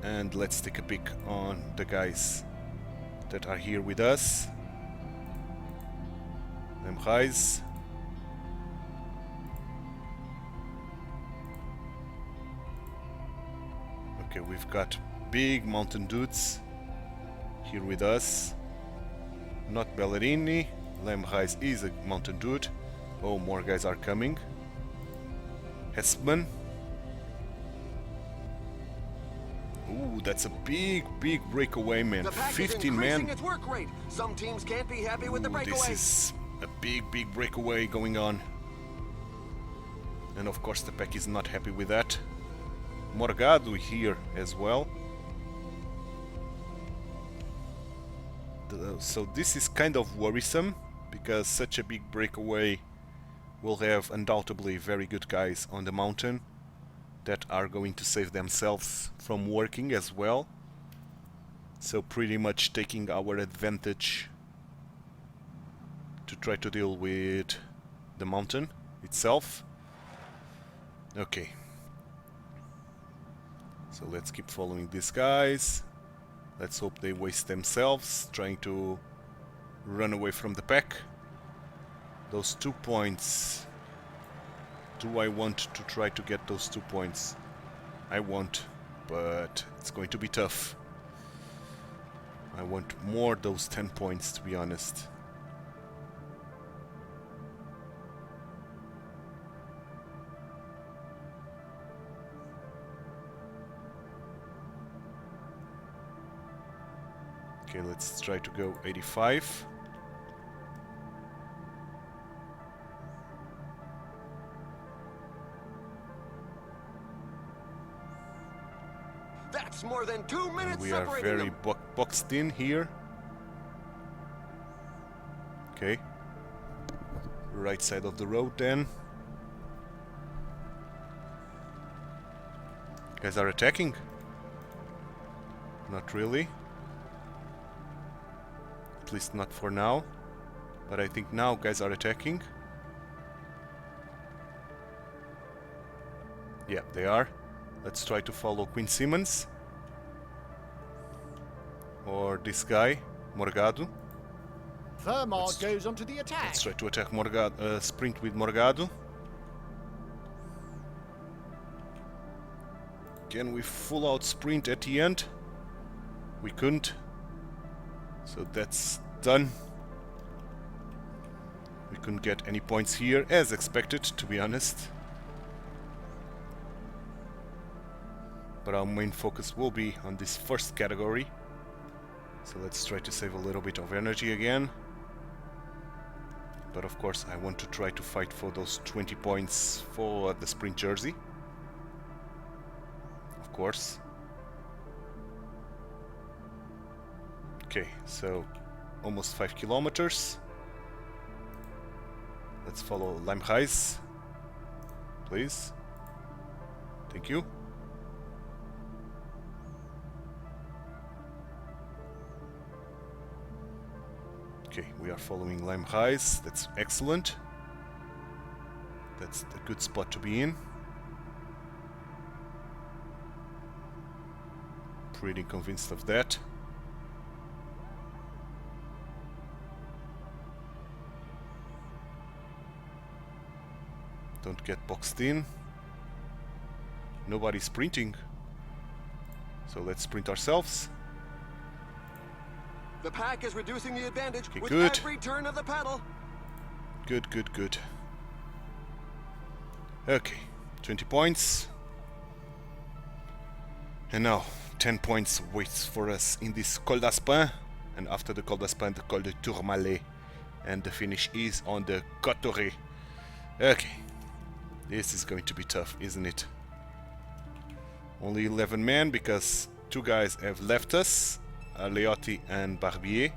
And let's take a peek on the guys that are here with us. Lemreis. Okay, we've got big mountain dudes here with us. Not Bellerini. Lemreis is a mountain dude. Oh, more guys are coming. Hesman. Ooh, that's a big breakaway, man. The pack is 15 increasing man. its work rate. Some teams can't be happy with the Ooh, breakaway. this is a big breakaway going on. And of course the pack is not happy with that. Morgado here as well. So this is kind of worrisome, because such a big breakaway will have undoubtedly very good guys on the mountain that are going to save themselves from working as well. So pretty much taking our advantage to try to deal with the mountain itself. Okay. So let's keep following these guys. Let's hope they waste themselves trying to run away from the pack. Those 2 points. Do I want to try to get those 2 points? I want, but it's going to be tough. I want more those 10 points, to be honest. Okay, let's try to go 85. That's more than 2 minutes We are separating very them. boxed in here. Okay. Right side of the road then. Guys are attacking? Not really. At least not for now. But I think now guys are attacking. Yeah, they are. Let's try to follow Queen Simmons. Or this guy, Morgado. Vermont goes onto the attack. Let's try to attack Morgado, sprint with Morgado. Can we full out sprint at the end? We couldn't. So that's done. We couldn't get any points here, as expected, to be honest. But our main focus will be on this first category. So let's try to save a little bit of energy again. But of course I want to try to fight for those 20 points for the sprint jersey. Of course. Okay, so almost 5 kilometers. Let's follow Limeheiss, please. Thank you. Okay, we are following Limeheiss. That's excellent. That's a good spot to be in. Pretty convinced of that. Don't get boxed in. Nobody's sprinting. So let's sprint ourselves. The pack is reducing the advantage Okay, with good. every turn of the pedal. Good, good, good. Okay, 20 points. And now, 10 points waits for us in this Col d'Aspin. And after the Col d'Aspin, the Col de Tourmalet. And the finish is on the Cotoré. Okay. This is going to be tough, isn't it? Only 11 men because 2 guys have left us. Leotti and Barbier.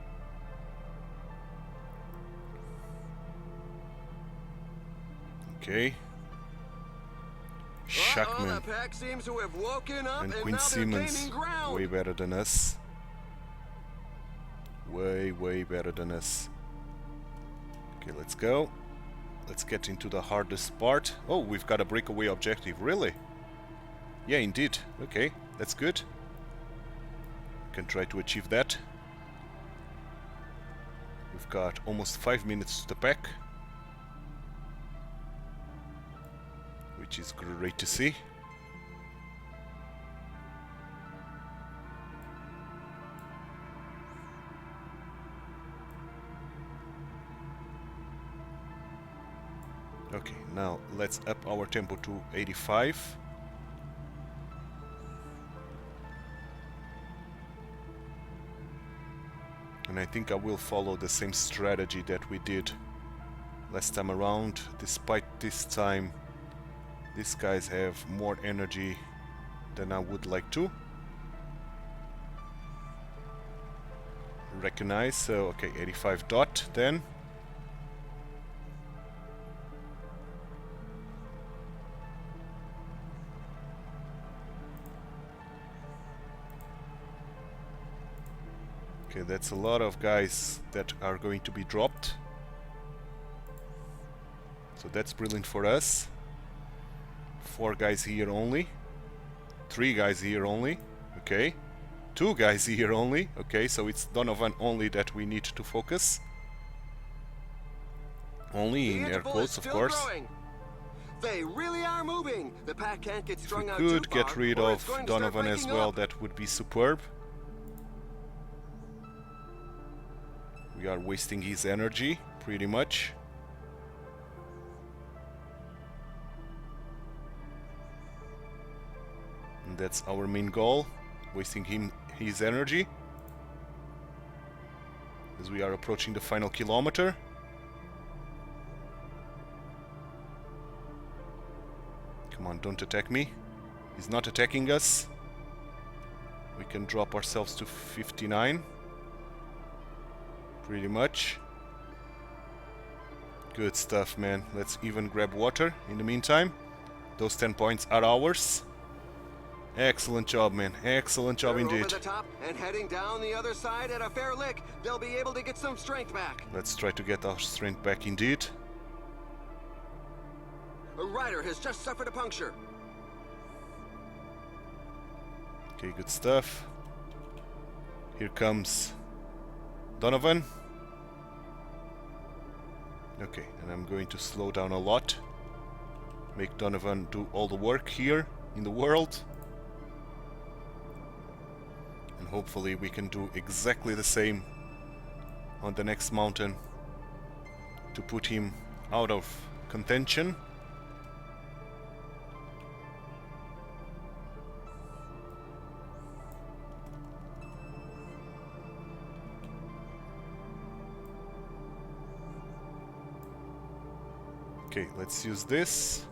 Okay. Shackman The pack seems to have woken up and and Queen now they're Simmons, gaining ground. way better than us. Way, way better than us. Okay, let's go. Let's get into the hardest part. Oh, we've got a breakaway objective, really? Yeah, indeed. Okay, that's good. Can try to achieve that. We've got almost 5 minutes to the pack, which is great to see. Okay, now let's up our tempo to 85. And I think I will follow the same strategy that we did last time around. Despite this time, these guys have more energy than I would like to recognize. So, okay, 85 dot then. Okay, that's a lot of guys that are going to be dropped. So that's brilliant for us. 4 guys here only. 3 guys here only. Okay. 2 guys here only. Okay, so it's Donovan only that we need to focus. Only in The air interval quotes, is of still course. growing. They really are moving. The pack can't get If strung we out could too get far, rid or of it's going to start Donovan as breaking well, up. that would be superb. We are wasting his energy, pretty much. And that's our main goal, wasting his energy. As we are approaching the final kilometer. Come on, don't attack me. He's not attacking us. We can drop ourselves to 59. Pretty much. Good stuff, man. Let's even grab water in the meantime. Those 10 points are ours. Excellent job, man. Excellent job They're indeed. over the top and heading down the other side at a fair lick. They'll be able to get some strength back. Let's try to get our strength back indeed. A rider has just suffered a puncture. Okay, good stuff. Here comes Donovan. Okay, and I'm going to slow down a lot. Make Donovan do all the work here in the world. And hopefully we can do exactly the same on the next mountain to put him out of contention. Okay, let's use this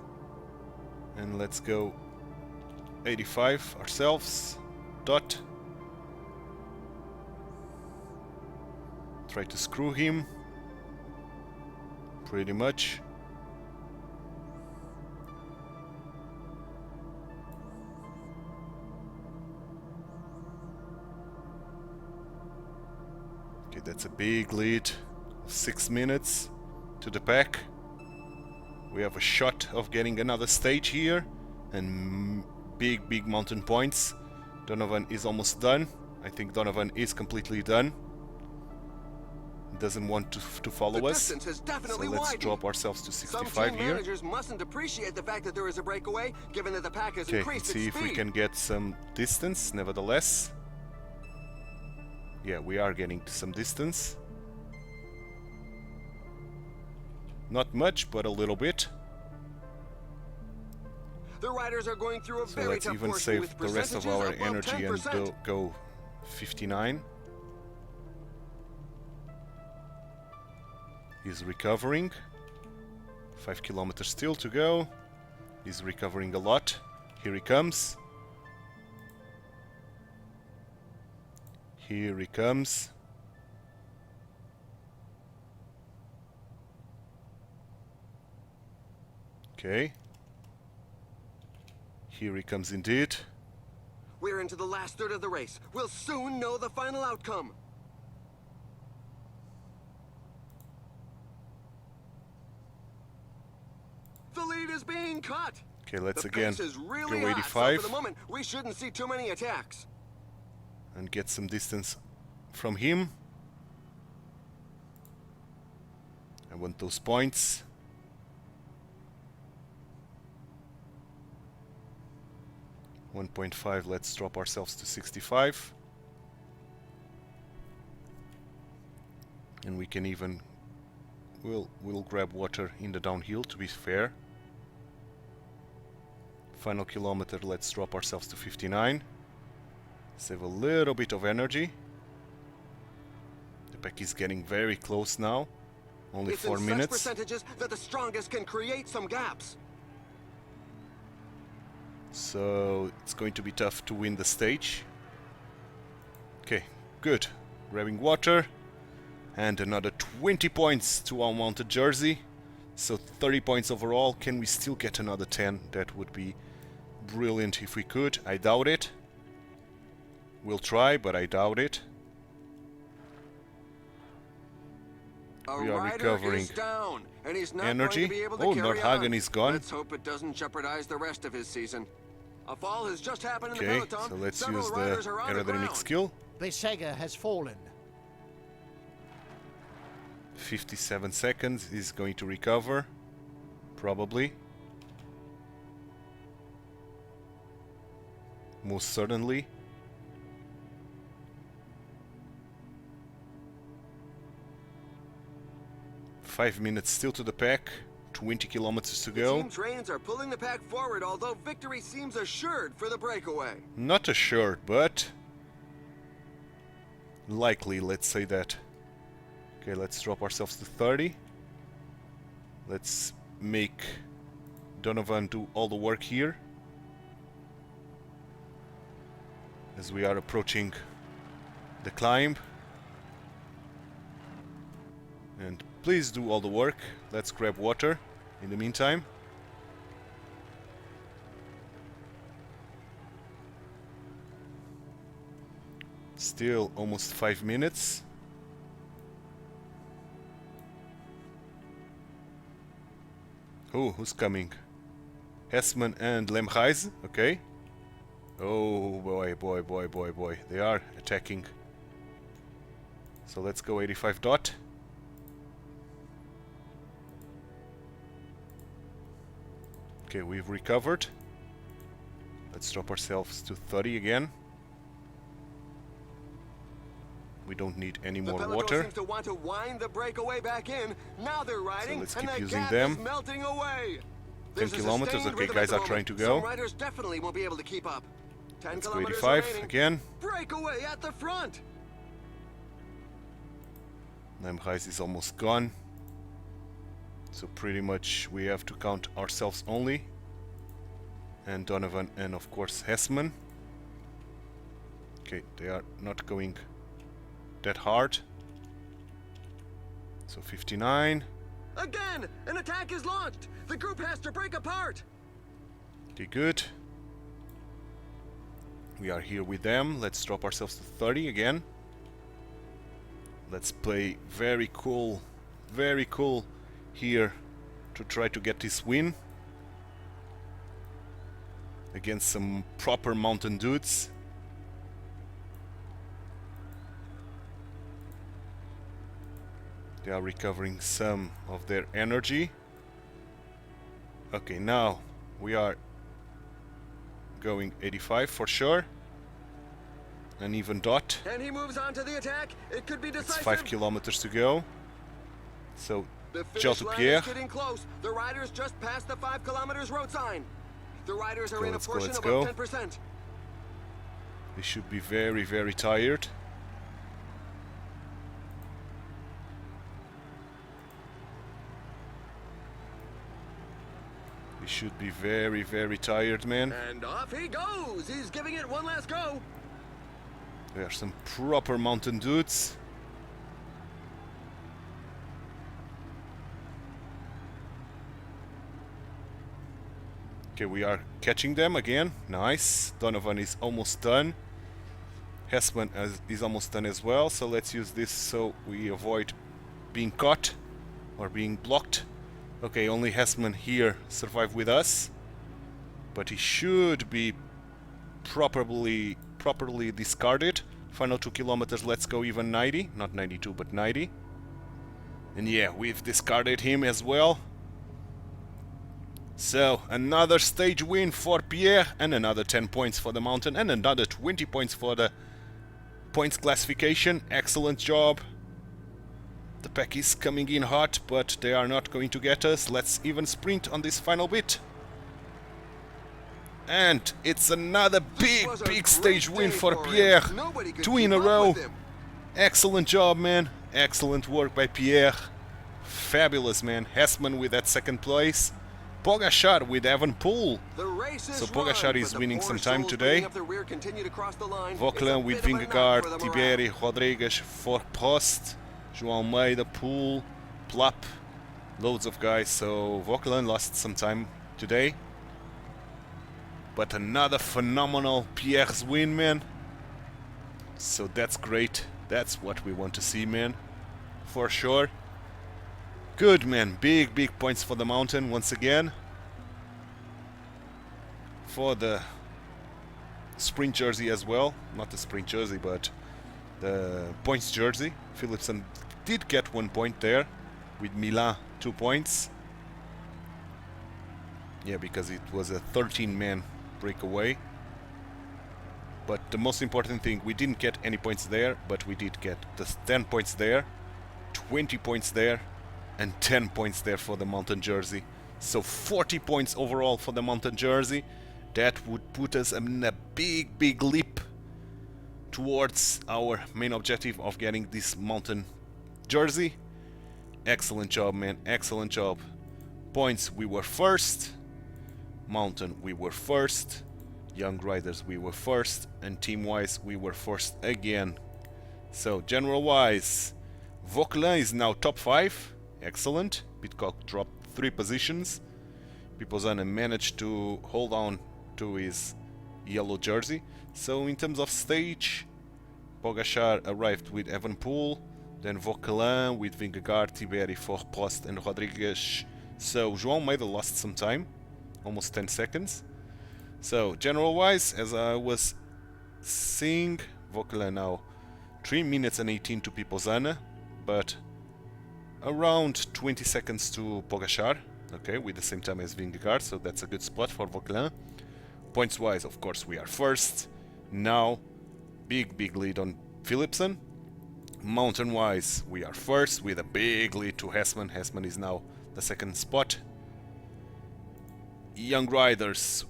and let's go 85 ourselves. Dot. Try to screw him. Pretty much. Okay, that's a big lead of 6 minutes to the pack. We have a shot of getting another stage here and big mountain points. Donovan is almost done. I think Donovan is completely done. Doesn't want to follow us. The distance has definitely So let's widened. drop ourselves to Some 65 team here. managers mustn't appreciate the fact that there is a breakaway, given that the pack has Okay, increased let's see its if we speed. can get some distance, nevertheless. Yeah, we are getting some distance. Not much, but a little bit. The riders are going through a So very let's tough even portion save with the rest of percentages our above energy 10%. and go 59. He's recovering. 5 kilometers still to go. He's recovering a lot. Here he comes. Here he comes. Okay. Here he comes indeed. We're into the last third of the race. We'll soon know the final outcome. The lead is being cut. Okay, let's The again pace is really go hot, so 85 for the moment, we shouldn't see too many attacks. and get some distance from him. I want those points. .5, let's drop ourselves to 65. And we can even we'll grab water in the downhill to be fair. Final kilometer, let's drop ourselves to 59. Save a little bit of energy. The pack is getting very close now. Only It's 4 in minutes. such percentages that the strongest can create some gaps. So it's going to be tough to win the stage. Okay, good. Grabbing water. And another 20 points to our mounted jersey. So 30 points overall. Can we still get another 10? That would be brilliant if we could. I doubt it. We'll try, but I doubt it. We are recovering is down, and he's not energy. going to be able to Oh, carry Nordhagen on. is gone. Let's hope it doesn't jeopardize the rest of his season. A fall has just happened in Okay, the peloton. so let's Several use the riders are on the aerodynamic ground. skill. Besega has fallen. 57 seconds. He's going to recover. Probably. Most certainly. Five minutes still to the pack. 20 kilometers to The go. team trains are pulling the pack forward, although victory seems assured for the breakaway. Not assured, but likely, let's say that. Okay, let's drop ourselves to 30. Let's make Donovan do all the work here, as we are approaching the climb. And please do all the work. Let's grab water in the meantime. Still almost 5 minutes. Oh, who's coming? Hessman and Lemreis, okay. Oh boy, boy, boy, boy, boy. They are attacking. So let's go 85 dot. Okay, we've recovered. Let's drop ourselves to 30 again. We don't need any more water. Seems to want to wind the breakaway back in. Now they're riding, let's and keep the using gap them. is melting away. 10 kilometers, okay, guys are trying to go. Some riders definitely won't be able to keep up. 10 Let's go kilometers 85 remaining. again. Breakaway at the front. Lemreis is almost gone. So pretty much we have to count ourselves only. And Donovan and of course Hessman. Okay, they are not going that hard. So 59. Again, an attack is launched. The group has to break apart. Okay, good. We are here with them. Let's drop ourselves to 30 again. Let's play very cool here to try to get this win against some proper mountain dudes. They are recovering some of their energy. Okay, now we are going 85 for sure. An even dot. And he moves on to the attack. It could be decisive. It's 5 kilometers to go. So, The Titular finish line Pierre. is getting close. The riders just passed the 5 kilometers road sign. The riders are in a Let's go, portion let's above go. 10%. They should be very tired. They should be very tired, man. And off he goes. He's giving it one last go. They are some proper mountain dudes. Okay, we are catching them again. Nice. Donovan is almost done. Hessman is almost done as well. So let's use this so we avoid being caught or being blocked. Okay, only Hessman here survived with us. But he should be properly discarded. Final 2 kilometers, let's go even 90. Not 92, but 90. And yeah, we've discarded him as well. So, another stage win for Pierre, and another 10 points for the mountain, and another 20 points for the points classification. Excellent job. The pack is coming in hot, but they are not going to get us. Let's even sprint on this final bit. And it's another big stage win for Pierre. 2 in a row. Excellent job, man. Excellent work by Pierre. Fabulous, man. Hessman with that second place. Pogačar with Evan Poole. So Pogačar is winning some time today. Vauquelin with Vingegaard, Tiberi, Rodrigues, for Prost, João Almeida, Poole, Plap. Loads of guys. So Vauquelin lost some time today. But another phenomenal Pierre's win, man. So that's great. That's what we want to see, man. For sure. Good, man. Big points for the mountain once again. For the sprint jersey as well. Not the sprint jersey, but the points jersey. Philipsen did get 1 point there, with Milan 2 points. Yeah, because it was a 13-man breakaway. But the most important thing, we didn't get any points there, but we did get the 10 points there, 20 points there, and 10 points there for the mountain jersey. So 40 points overall for the mountain jersey. That would put us in a big leap towards our main objective of getting this mountain jersey. Excellent job, man, excellent job. Points, we were first. Mountain, we were first. Young riders, we were first. And team-wise, we were first again. So, general-wise, Vauquelin is now top 5. Excellent. Pitcock dropped 3 positions. Pipozana managed to hold on to his yellow jersey. So, in terms of stage, Pogačar arrived with Evenepoel. Then Vauquelin with Vingegaard, Tiberi, Forpost and Rodriguez. So, João Almeida lost some time. Almost 10 seconds. So, general-wise, as I was seeing, Vauquelin now 3 minutes and 18 to Pipozana, but around 20 seconds to Pogačar, okay, with the same time as Vingegaard, so that's a good spot for Vauquelin. Points-wise, of course, we are first. Now, big lead on Philipsen. Mountain-wise, we are first with a big lead to Hessman. Hessman is now the second spot. Young riders,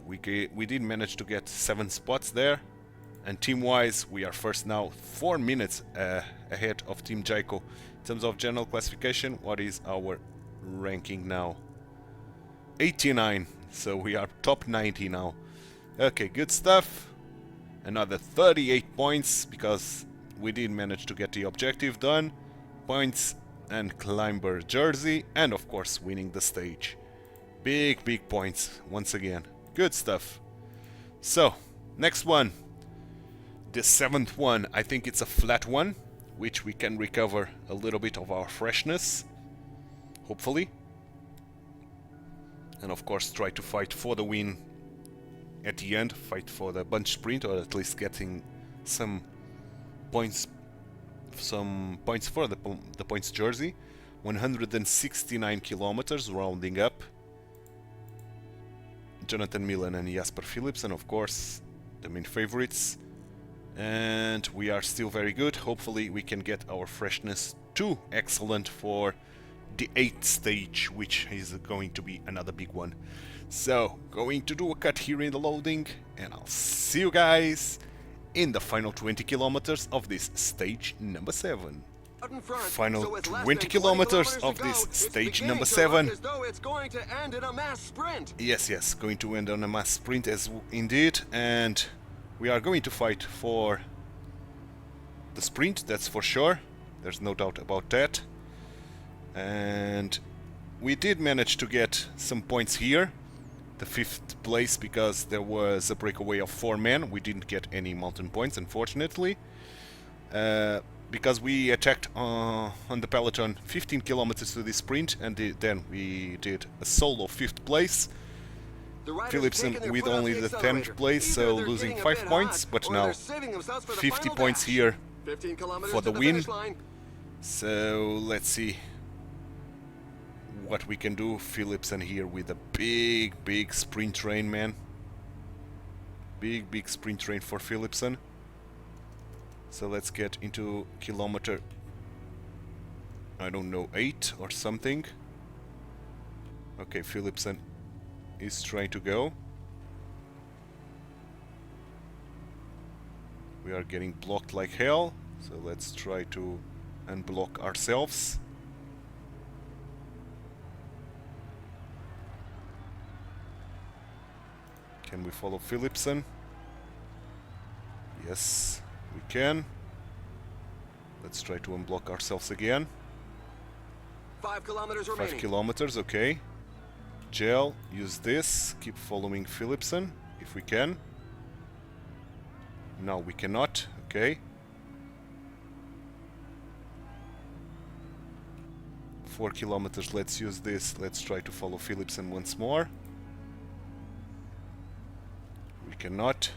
we did manage to get 7 spots there, and team-wise we are first now, 4 minutes ahead of Team Jaiko. In terms of general classification, what is our ranking now? 89, so we are top 90 now. Okay, good stuff. Another 38 points because we did manage to get the objective done. Points and climber jersey, and of course winning the stage. Big points once again. Good stuff. So, next one. The 7th one, I think it's a flat one, which we can recover a little bit of our freshness, hopefully. And of course try to fight for the win at the end, fight for the bunch sprint, or at least getting some points for the points jersey. 169 kilometers rounding up. Jonathan Milan and Jasper Philipsen, of course, the main favorites. And we are still very good. Hopefully we can get our freshness to excellent for the 8th stage, which is going to be another big one. So, going to do a cut here in the loading, and I'll see you guys in the final 20 kilometers of this stage number 7. Final 20 kilometers of this stage number 7. Yes, going to end on a mass sprint as indeed, and we are going to fight for the sprint, that's for sure. There's no doubt about that. And we did manage to get some points here. The 5th place because there was a breakaway of 4 men. We didn't get any mountain points, unfortunately. Because we attacked on the peloton 15 kilometers to the sprint, and then we did a solo 5th place. Philipsen with only the 10th place, so losing 5 points, but now 50 points here for the win. So let's see what we can do. Philipsen here with a big sprint train, man. Big sprint train for Philipsen. So let's get into kilometer, I don't know, 8 or something. Okay, Philipsen is trying to go. We are getting blocked like hell, so let's try to unblock ourselves. Can we follow Philipsen? Yes, we can. Let's try to unblock ourselves again. 5 kilometers remaining. 5 kilometers, okay. Gel, use this. Keep following Philipsen, if we can. No, we cannot. Okay. 4 kilometers, let's use this. Let's try to follow Philipsen once more. We cannot.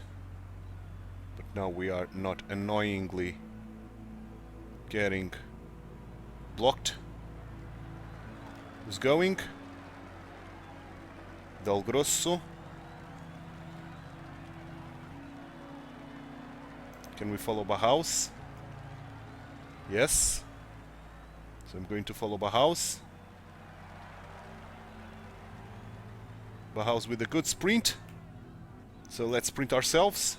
But now we are not annoyingly getting blocked. Who's going? Del Grosso. Can we follow Bauhaus? Yes. So I'm going to follow Bauhaus. Bauhaus with a good sprint. So let's sprint ourselves.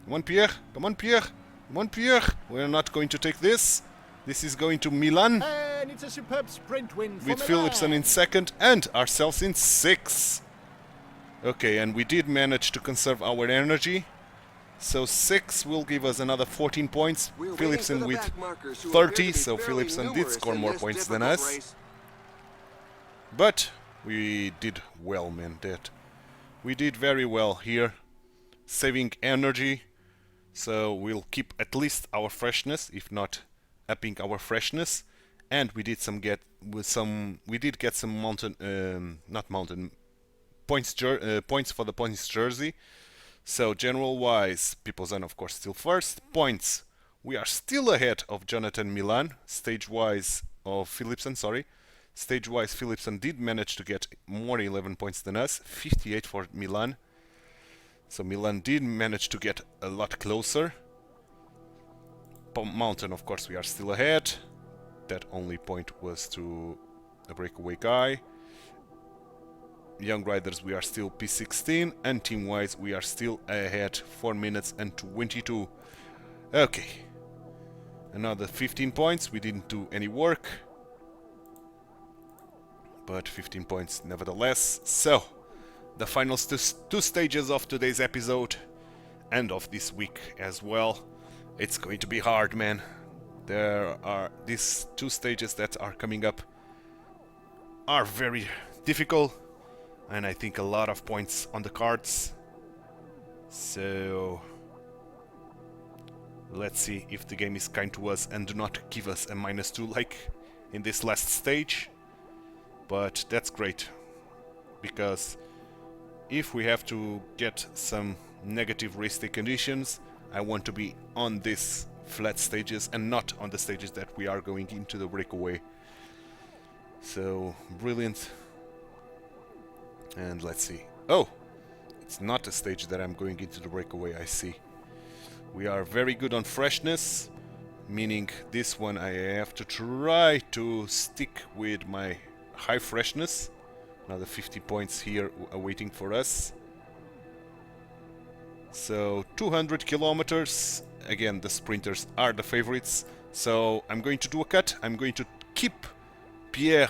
Come on, Pierre. Come on, Pierre. Come on, Pierre. We're not going to take this. This is going to Milan. And it's a superb sprint win for With Milan. Philipsen in second and ourselves in 6th. Okay, and we did manage to conserve our energy. So 6 will give us another 14 points. We're Philipsen waiting for the with back markers who appear to 30, be so fairly Philipsen did numerous score in more this points than difficult us. race. But we did well, man. We did very well here, saving energy. So we'll keep at least our freshness, if not upping our freshness. And we did we did get some points for the points jersey. So general wise, People's of course still first. Points, we are still ahead of Jonathan Milan. Stage wise of Philipsen, sorry. Stage wise, Philipsen did manage to get more 11 points than us, 58 for Milan. So Milan did manage to get a lot closer. Mountain, of course, we are still ahead. That only point was to a breakaway guy. Young riders, we are still P16, and team-wise, we are still ahead, 4 minutes and 22. Okay, another 15 points. We didn't do any work, but 15 points nevertheless. So, the final two stages of today's episode, and of this week as well. It's going to be hard, man. There are these 2 stages that are coming up are very difficult, and I think a lot of points on the cards. So let's see if the game is kind to us and do not give us a -2 like in this last stage. But that's great, because if we have to get some negative race day conditions, I want to be on these flat stages and not on the stages that we are going into the breakaway. So brilliant. And let's see. Oh, it's not a stage that I'm going into the breakaway, I see. We are very good on freshness, meaning this one I have to try to stick with my high freshness. Another 50 points here awaiting for us. So 200 kilometers. Again, the sprinters are the favorites. So I'm going to do a cut. I'm going to keep Pierre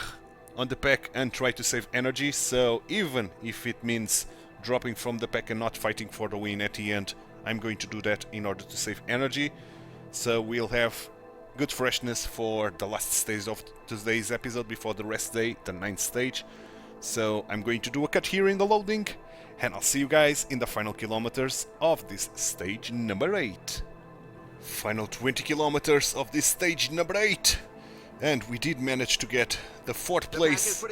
on the pack and try to save energy. So even if it means dropping from the pack and not fighting for the win at the end, I'm going to do that in order to save energy. So we'll have good freshness for the last stage of today's episode before the rest day, the 9th stage. So I'm going to do a cut here in the loading, and I'll see you guys in the final kilometers of this stage number 8. Final 20 kilometers of this stage number 8. And we did manage to get the 4th place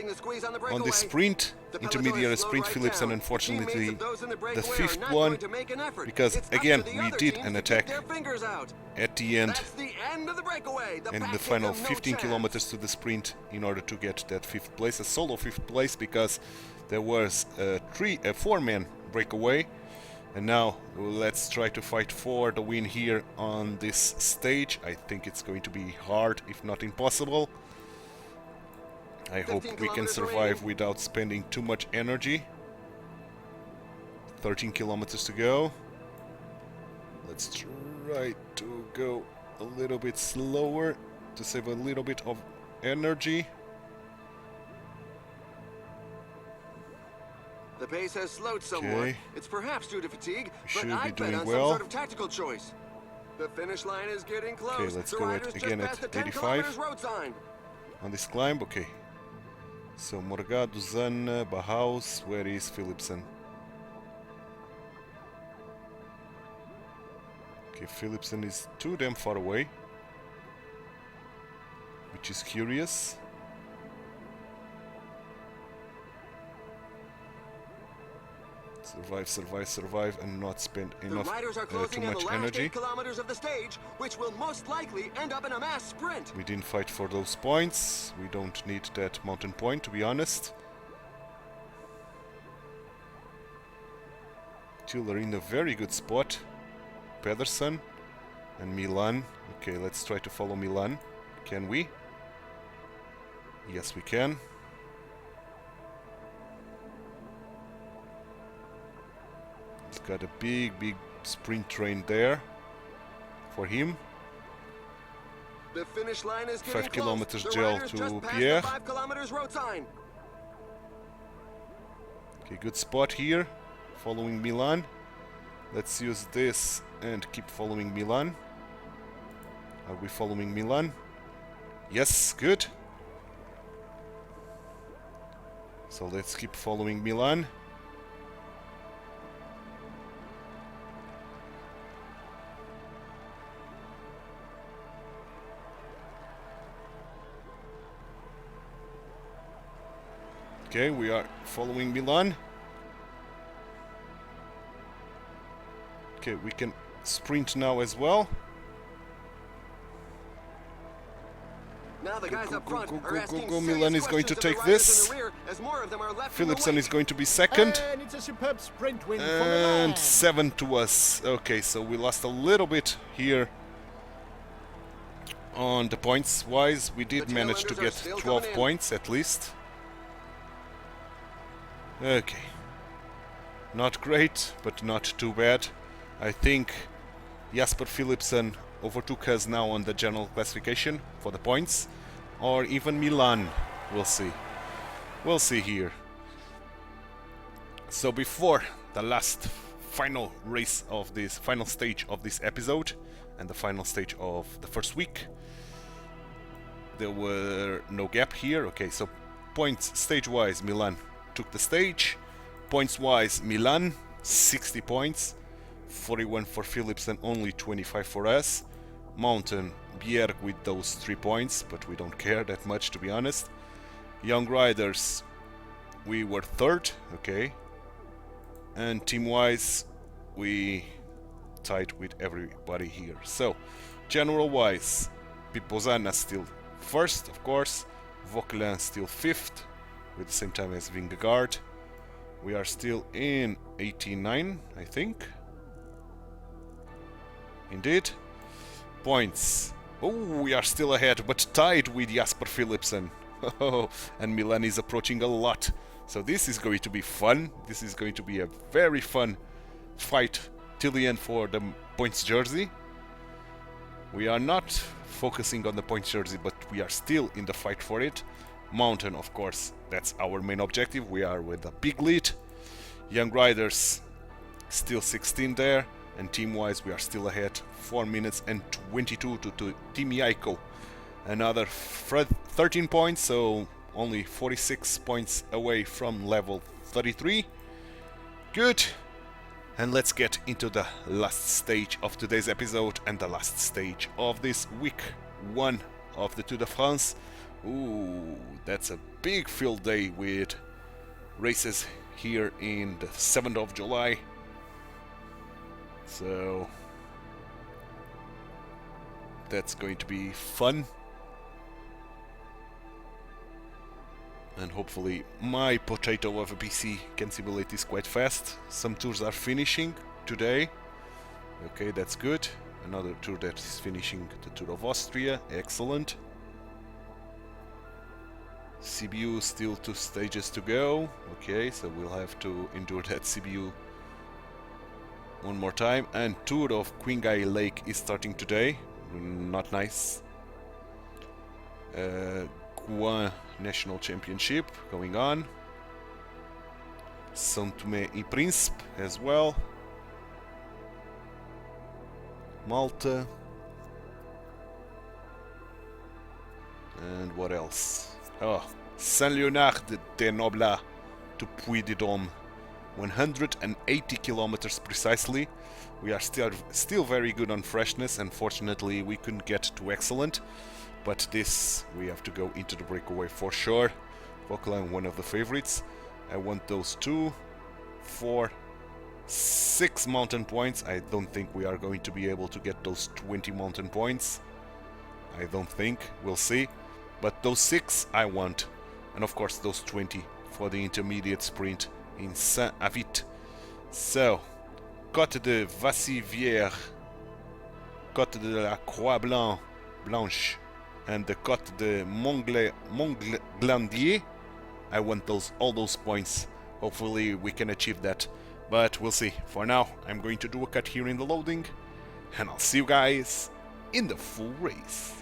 on this sprint, intermediate sprint. Philipsen unfortunately the 5th one, because again we did an attack at the end and in the final 15 kilometers to the sprint in order to get that 5th place, a solo 5th place, because there was a 4-man breakaway. And now let's try to fight for the win here on this stage. I think it's going to be hard, if not impossible. I hope we can survive without spending too much energy. 13 kilometers to go. Let's try to go a little bit slower to save a little bit of energy. The pace has slowed somewhat. Okay. It's perhaps due to fatigue, Should but be I'd bet doing on well. some sort of tactical choice. The finish line is getting close. Okay, let's the go riders just again passed at the 10 85 kilometers road sign. on this climb. Okay. So Morgado, Zanna, Bauhaus, where is Philipsen? Okay, Philipsen is too damn far away, which is curious. So Survive, survive, survive, and not spend The enough riders are too closing in much the last energy. 8 kilometers of the stage, which will most likely end up in a mass sprint. We didn't fight for those points. We don't need that mountain point, to be honest. Titular in a very good spot. Pedersen and Milan. Okay, let's try to follow Milan. Can we? Yes, we can. He's got a big sprint train there for him. The finish line is getting 5 close. kilometers The gel riders to just passed Pierre. the 5 kilometers road sign. Okay, good spot here. Following Milan. Let's use this and keep following Milan. Are we following Milan? Yes, good. So let's keep following Milan. Okay, we are following Milan. Okay, we can sprint now as well. Now the guys up front are asking go. serious Milan is going to questions of the take riders this. in the rear, as more of them are left in the Philipsen wake. is going to be second. And it's a superb sprint win for And Milan. 7 to us. Okay, so we lost a little bit here on the points wise. We did The manage to tailenders are get still 12 coming in. points at least. Okay. Not great, but not too bad. I think Jasper Philipsen overtook us now on the general classification for the points. Or even Milan. We'll see. We'll see here. So before the last final race of this final stage of this episode and the final stage of the first week, there were no gap here. Okay, so points stage wise Milan took the stage. Points wise Milan 60 points, 41 for Phillips and only 25 for us. Mountain Pierre with those 3 points, but we don't care that much, to be honest. Young Riders, we were third, okay. And team-wise, we tied with everybody here. So, general-wise, Pipozana still first, of course. Vauquelin still fifth, with the same time as Vingegaard. We are still in 89, I think. Indeed. Points. Oh, we are still ahead, but tied with Jasper Philipsen. Oh, and Milan is approaching a lot. So this is going to be fun. This is going to be a very fun fight till the end for the points jersey. We are not focusing on the points jersey, but we are still in the fight for it. Mountain, of course, that's our main objective. We are with a big lead. Young Riders still 16 there. And team-wise, we are still ahead, 4 minutes and 22 to Team Yaiko. Another 13 points, so only 46 points away from level 33. Good. And let's get into the last stage of today's episode and the last stage of this week 1 of the Tour de France. Ooh, that's a big field day with races here in the 7th of July. So that's going to be fun, and hopefully my potato of a PC can simulate this quite fast. Some tours are finishing today. Okay, that's good. Another tour that is finishing, the Tour of Austria. Excellent. CBU still 2 stages to go. Okay, so we'll have to endure that CBU one more time. And Tour of Qinghai Lake is starting today. Not nice. Guan National Championship going on. São Tomé e Príncipe as well. Malta. And what else? Oh, Saint-Léonard de Noblat to Puy-de-Dôme. 180 kilometers precisely. We are still very good on freshness. Unfortunately, we couldn't get to excellent, but this we have to go into the breakaway for sure. Vauquelin, one of the favorites. I want those 2, 4, 6 mountain points. I don't think we are going to be able to get those 20 mountain points. I don't think. We'll see. But those 6 I want. And of course those 20 for the intermediate sprint in Saint-Avit. So, Côte de Vassivière, Côte de la Croix-Blanche, and the Côte de Montglandier. I want all those points. Hopefully we can achieve that. But we'll see. For now, I'm going to do a cut here in the loading. And I'll see you guys in the full race.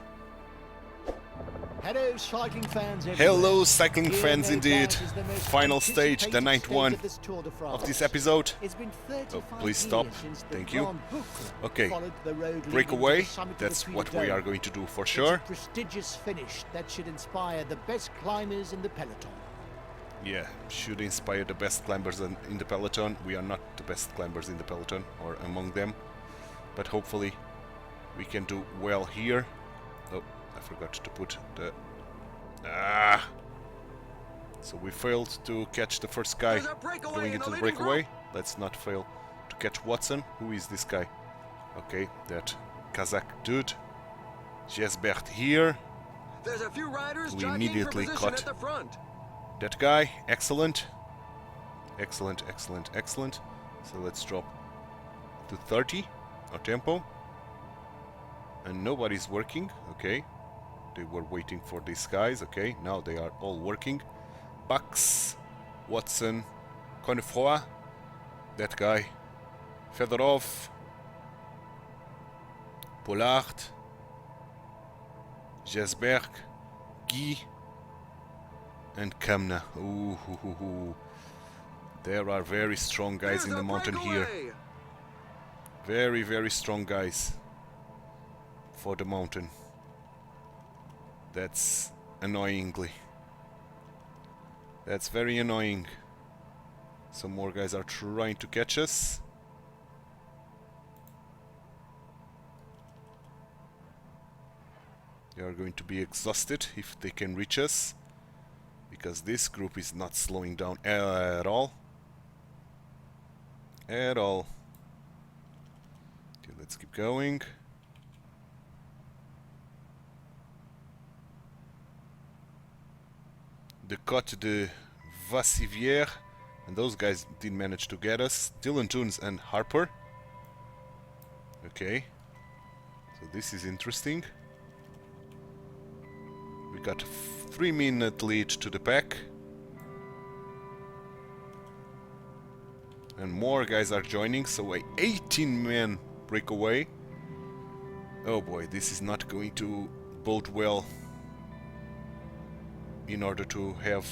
Hello, cycling fans everywhere. Hello, cycling Here, fans, no indeed. doubt, is the most Final stage, the anticipated ninth stage one of this Tour de France. of this episode. It's been 35 please stop. years since the Thank you. Grand Boucle Okay, followed the road leading breakaway. to the summit of the That's Puy what de we Dôme. are going to do for It's sure. a prestigious finish that should inspire the best climbers in the peloton. Yeah, should inspire the best climbers in the peloton. We are not the best climbers in the peloton, or among them. But hopefully we can do well here. Oh, I forgot to put the... So we failed to catch the first guy going into the breakaway. Let's not fail to catch Watson. Who is this guy? Okay, that Kazakh dude. Jesbert here. There's a few riders We jockeying immediately for position caught at the front. that guy. Excellent. Excellent, excellent, excellent. So let's drop to 30 our tempo. And nobody's working. Okay. They were waiting for these guys. Okay, now they are all working. Bax, Watson, Connefroy, that guy, Fedorov, Pollard, Jesberg, Guy, and Kamna. Ooh. There are very strong guys in the mountain here. Very, very strong guys for the mountain. That's annoyingly. That's very annoying. Some more guys are trying to catch us. They are going to be exhausted if they can reach us, because this group is not slowing down at all. At all. Okay, let's keep going. The Côte de Vassivière, and those guys didn't manage to get us. Dylan Toons and Harper. Okay, so this is interesting. We got a 3-minute lead to the pack, and more guys are joining, so a 18-man breakaway. Oh boy, this is not going to bode well in order to have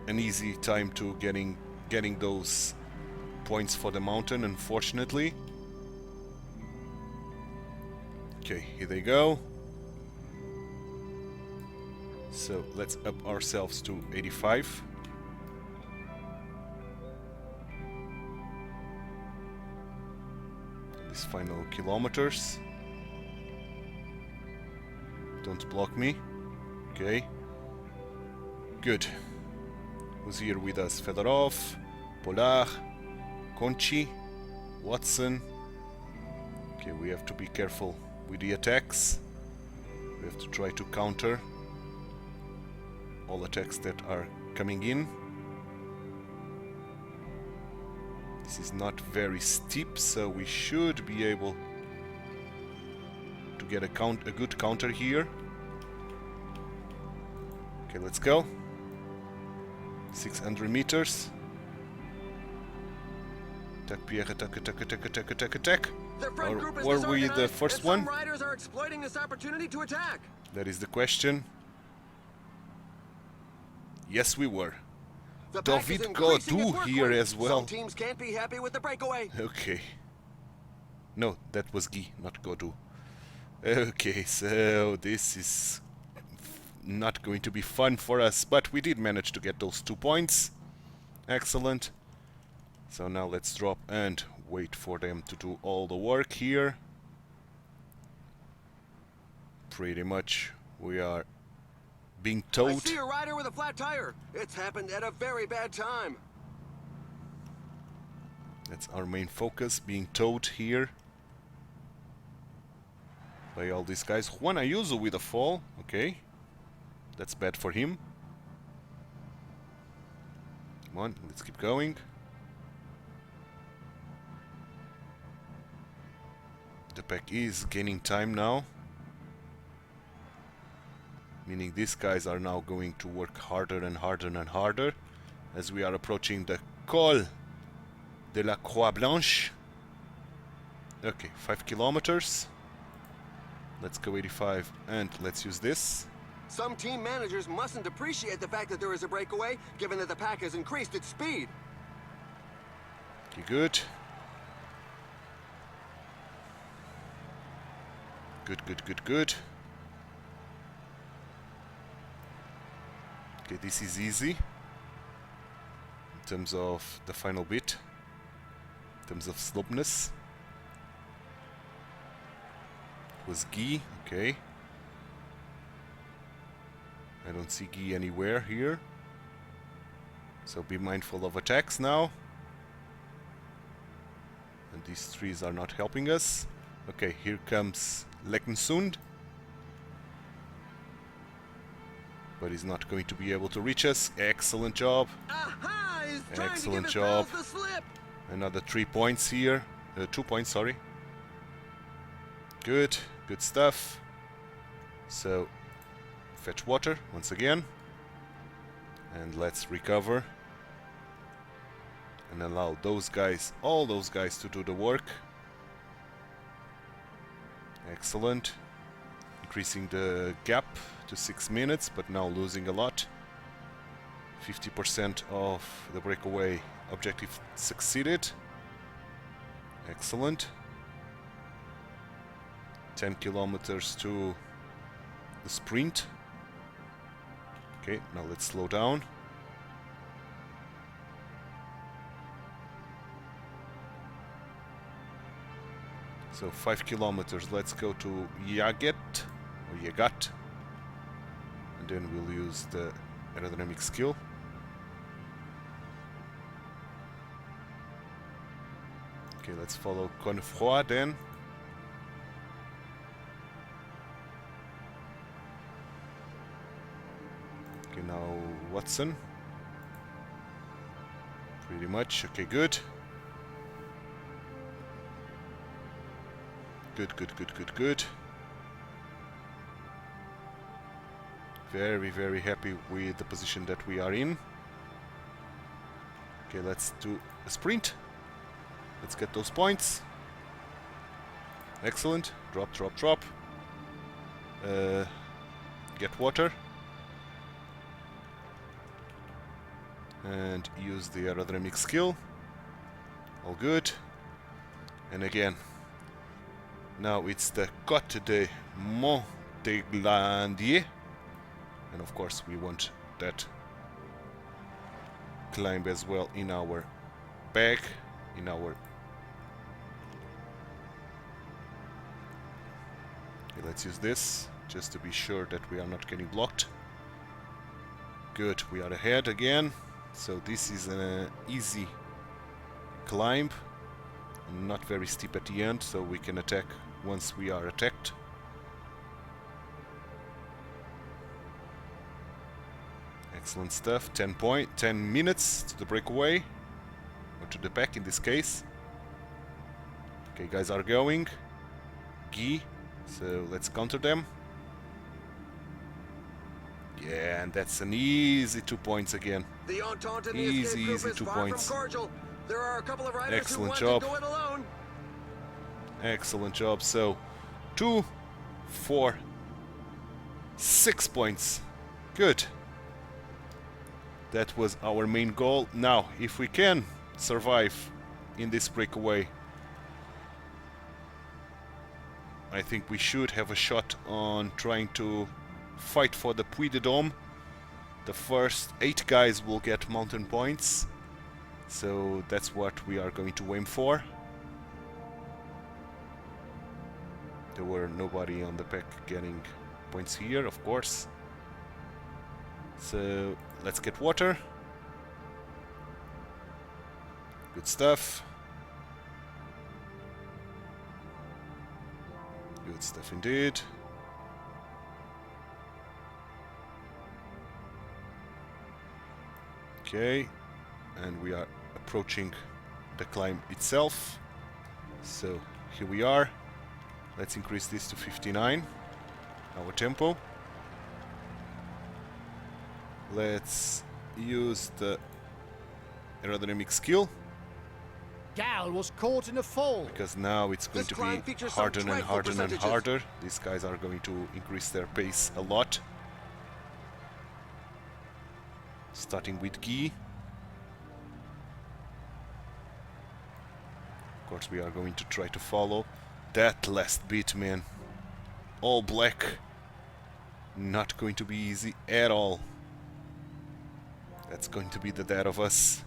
an easy time to getting those points for the mountain, unfortunately. Okay, here they go. So let's up ourselves to 85. These final kilometers. Don't block me. Okay. Good. Who's here with us? Fedorov, Pollard, Conchi, Watson. Okay, we have to be careful with the attacks. We have to try to counter all attacks that are coming in. This is not very steep, so we should be able to get a good counter here. Okay, let's go. 600 meters. Attack, Pierre, attack, attack, attack, attack, attack, attack. The front Or group is were we the disorganized, first and some one? riders are exploiting this opportunity to attack. That is the question. Yes, we were. The pack is David increasing its Gaudu work here rate. as well. Some teams can't be happy with the breakaway. Okay. No, that was Guy, not Gaudu. Okay, so this is not going to be fun for us, but we did manage to get those 2 points. Excellent. So now let's drop and wait for them to do all the work here. Pretty much we are being I towed. see a rider with a flat tire. It's happened at a very bad time. That's our main focus, being towed here by all these guys. Juan Ayuso with a fall. Okay, that's bad for him. Come on, let's keep going. The pack is gaining time now, meaning these guys are now going to work harder and harder and harder as we are approaching the Col de la Croix Blanche. Okay, 5 kilometers. Let's go 85 and let's use this. Some team managers mustn't appreciate the fact that there is a breakaway, given that the pack has increased its speed. Okay, good. Good, good, good, good. Okay, this is easy in terms of the final bit, in terms of slopeness. It was Guy, okay. I don't see Guy anywhere here, so be mindful of attacks now. And these trees are not helping us. Okay, here comes Lekensund, but he's not going to be able to reach us. Excellent job. Aha! He's trying Excellent to give job. his pals the slip. Another 3 points here. 2 points, sorry. Good, good stuff. So, fetch water once again. And let's recover. And allow those guys, all those guys, to do the work. Excellent. Increasing the gap to 6 minutes, but now losing a lot. 50% of the breakaway objective succeeded. Excellent. 10 kilometers to the sprint. Okay, now let's slow down. So 5 kilometers, let's go to Yaget, or Yagat, and then we'll use the aerodynamic skill. Okay, let's follow Confroid then. Okay, now Watson. Pretty much, okay, good. Good, good, good, good, good. Very, very happy with the position that we are in. Okay, let's do a sprint. Let's get those points. Excellent. Drop, drop, drop. Get water. And use the aerodynamic skill. All good. And again, now it's the Côte de Monteglandier. And of course we want that climb as well in our bag, in our... Okay, let's use this, just to be sure that we are not getting blocked. Good, we are ahead again. So this is an easy climb, not very steep at the end, so we can attack once we are attacked. Excellent stuff. 10 minutes to the breakaway, or to the pack in this case. Okay, guys are going. Guy, so let's counter them. Yeah, and that's an easy 2 points again. The Entente in the Easy, escape group easy is 2 far points. from cordial. There are a couple of riders Excellent who want job. to go it alone. Excellent job. So 2, 4, 6 points. Good. That was our main goal. Now, if we can survive in this breakaway, I think we should have a shot on trying to fight for the Puy de Dôme. The first 8 guys will get mountain points, so that's what we are going to aim for. There were nobody on the pack getting points here, of course. So let's get water. Good stuff. Good stuff indeed. Okay, and we are approaching the climb itself. So here we are. Let's increase this to 59, our tempo. Let's use the aerodynamic skill, Gal was caught in a fall. because now it's going This to climb be features some harder and dreadful harder and percentages. harder. These guys are going to increase their pace a lot. Starting with Guy. Of course, we are going to try to follow that last bit, man. All black. Not going to be easy at all. That's going to be the death of us.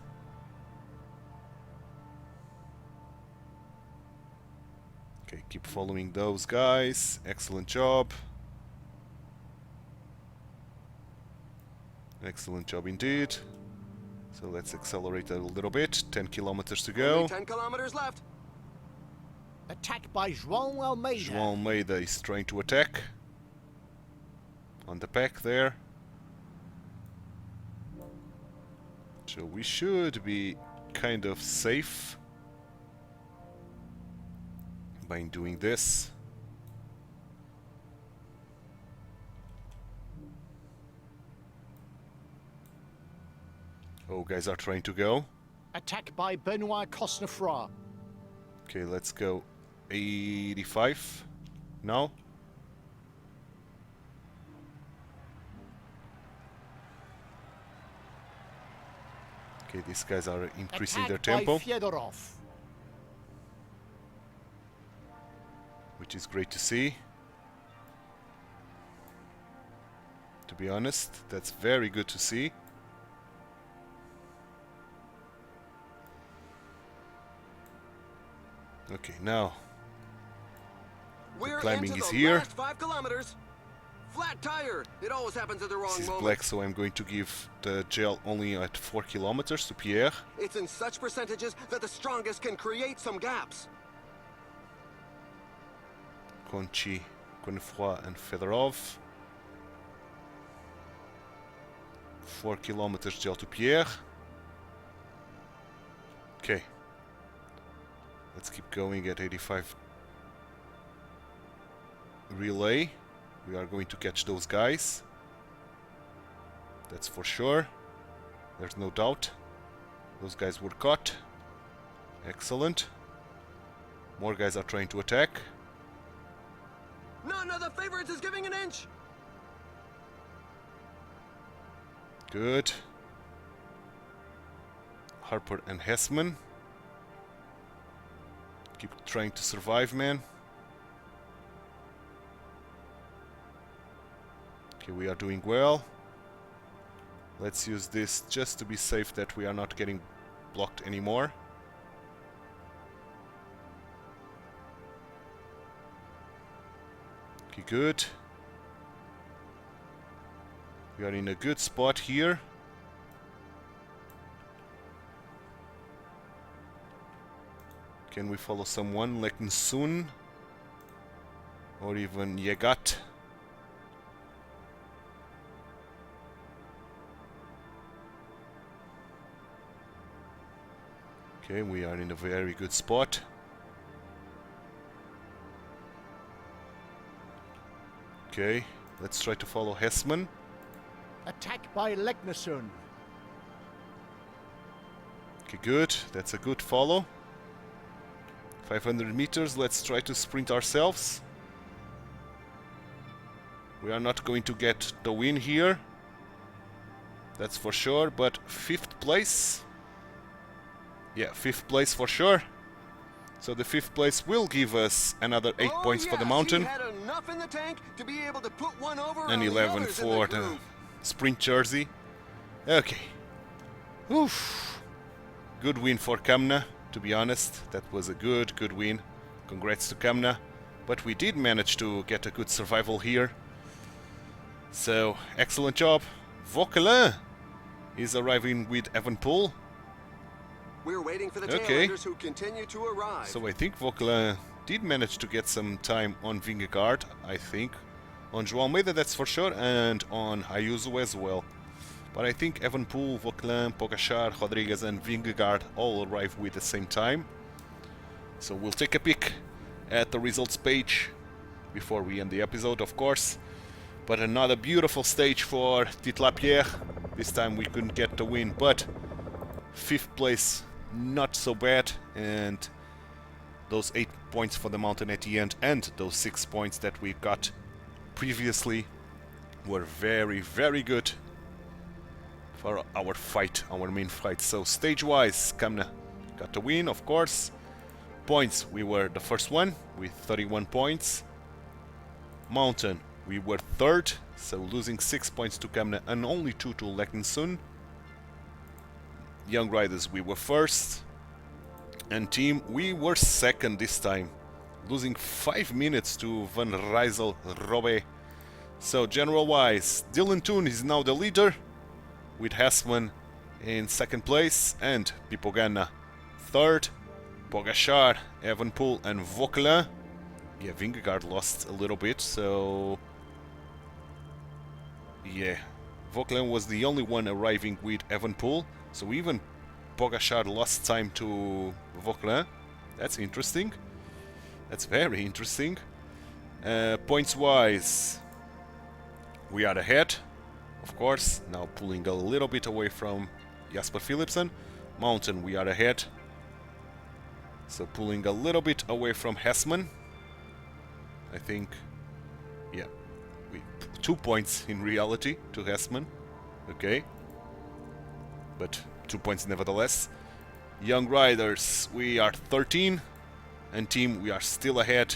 Okay, keep following those guys. Excellent job. Excellent job indeed. So let's accelerate a little bit. 10 kilometers to go. Only 10 kilometers left. Attack by João Almeida. João Almeida is trying to attack on the pack there. So we should be kind of safe by doing this. Oh, guys are trying to go. Attack by Benoit Cosnefroy. Okay, let's go 85 now. Okay, these guys are increasing their Attack tempo, by Fyodorov. which is great to see. To be honest, that's very good to see. Okay, now We're climbing into is the here. last 5 kilometers. Flat tire. It always happens at the wrong this is moment. black, so I'm going to give the gel only at 4 kilometers to Pierre. It's in such percentages that the strongest can create some gaps. Conchi, Cosnefroy and Fedorov. 4 kilometers gel to Pierre. Okay. Let's keep going at 85 relay. We are going to catch those guys. That's for sure. There's no doubt. Those guys were caught. Excellent. More guys are trying to attack. None of the favorites is giving an inch. Good. Harper and Hessman. Keep trying to survive, man. Okay, we are doing well. Let's use this just to be safe that we are not getting blocked anymore. Okay, good. We are in a good spot here. Can we follow someone like Nsun? Or even Yegat? Okay, we are in a very good spot. Okay, let's try to follow Hessman. Attack by Legnason. Okay, good. That's a good follow. 500 meters. Let's try to sprint ourselves. We are not going to get the win here. That's for sure, but 5th place. Yeah, 5th place for sure. So the 5th place will give us another 8 points for the mountain. He had enough in the tank to be able to put one over And on the 11 others in for the the group. sprint jersey. Okay. Oof. Good win for Kamna, to be honest. That was a good win. Congrats to Kamna. But we did manage to get a good survival here. So, excellent job. Vauquelin is arriving with Evenpool. We're waiting for the Okay. tailenders who continue to arrive. So I think Vauquelin did manage to get some time on Vingegaard, I think. On João Almeida, that's for sure, and on Ayuso as well. But I think Evenpool, Vauquelin, Pogačar, Rodriguez and Vingegaard all arrive with the same time. So we'll take a peek at the results page before we end the episode, of course. But another beautiful stage for Titular Pierre. This time we couldn't get the win, but 5th place, not so bad. And those 8 points for the mountain at the end and those 6 points that we got previously were very, very good for our fight, our main fight. So stage-wise, Kamna got the win, of course. Points, we were the first one with 31 points. Mountain, we were 3rd, so losing 6 points to Kamna and only 2 to Leknsun. Young Riders, we were 1st. And team, we were 2nd this time, losing 5 minutes to Van Rysel Robbe. So general-wise, Dylan Toon is now the leader, with Hessman in 2nd place and Pipogana 3rd. Pogačar, Evenpool and Vauquelin. Yeah, Vingegaard lost a little bit, so yeah, Vauquelin was the only one arriving with Evenpool, so even Pogačar lost time to Vauquelin. That's interesting. That's very interesting. Points-wise, we are ahead, of course, now pulling a little bit away from Jasper Philipsen. Mountain, we are ahead, so pulling a little bit away from Hessman. I think, yeah, 2 points in reality to Hessman, okay, but 2 points nevertheless. Young Riders, we are 13, and team, we are still ahead,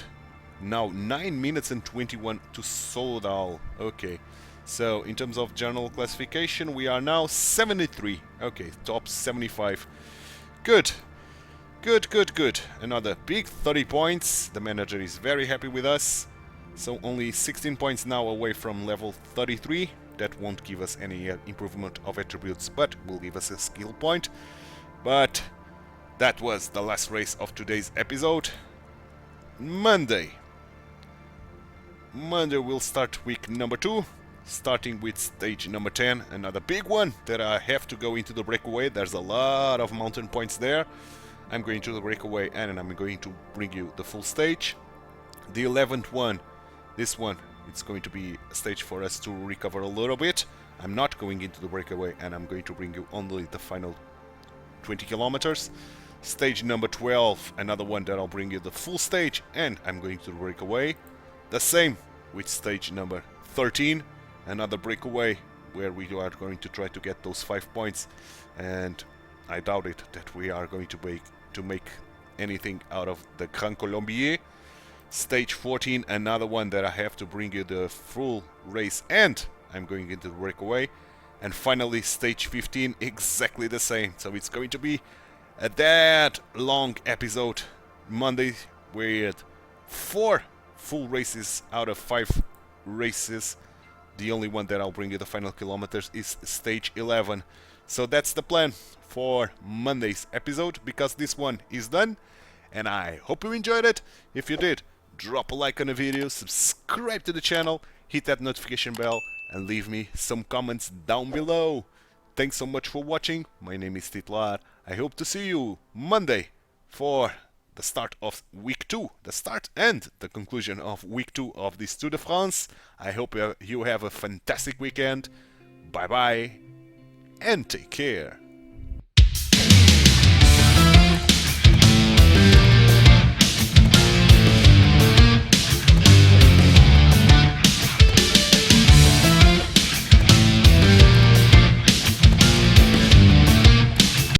now 9 minutes and 21 to Soudal, okay. So in terms of general classification, we are now 73, okay, top 75, good. Good, good, good. Another big 30 points. The manager is very happy with us. So only 16 points now away from level 33. That won't give us any improvement of attributes, but will give us a skill point. But that was the last race of today's episode. Monday. Monday we'll start week number 2. Starting with stage number 10. Another big one that I have to go into the breakaway. There's a lot of mountain points there. I'm going to the breakaway and I'm going to bring you the full stage. The 11th one, this one, it's going to be a stage for us to recover a little bit. I'm not going into the breakaway and I'm going to bring you only the final 20 kilometers. Stage number 12, another one that I'll bring you the full stage and I'm going to the breakaway. The same with stage number 13, another breakaway where we are going to try to get those 5 points, and I doubt it that we are going to make anything out of the Grand Colombier. Stage 14, another one that I have to bring you the full race and I'm going into the breakaway. And finally stage 15, exactly the same. So it's going to be a that long episode. Monday with 4 full races out of 5 races. The only one that I'll bring you the final kilometers is stage 11. So that's the plan for Monday's episode, because this one is done. And I hope you enjoyed it. If you did, drop a like on the video, subscribe to the channel, hit that notification bell, and leave me some comments down below. Thanks so much for watching. My name is Titular. I hope to see you Monday for the start of week 2, the start and the conclusion of week 2 of this Tour de France. I hope you have a fantastic weekend. Bye bye and take care.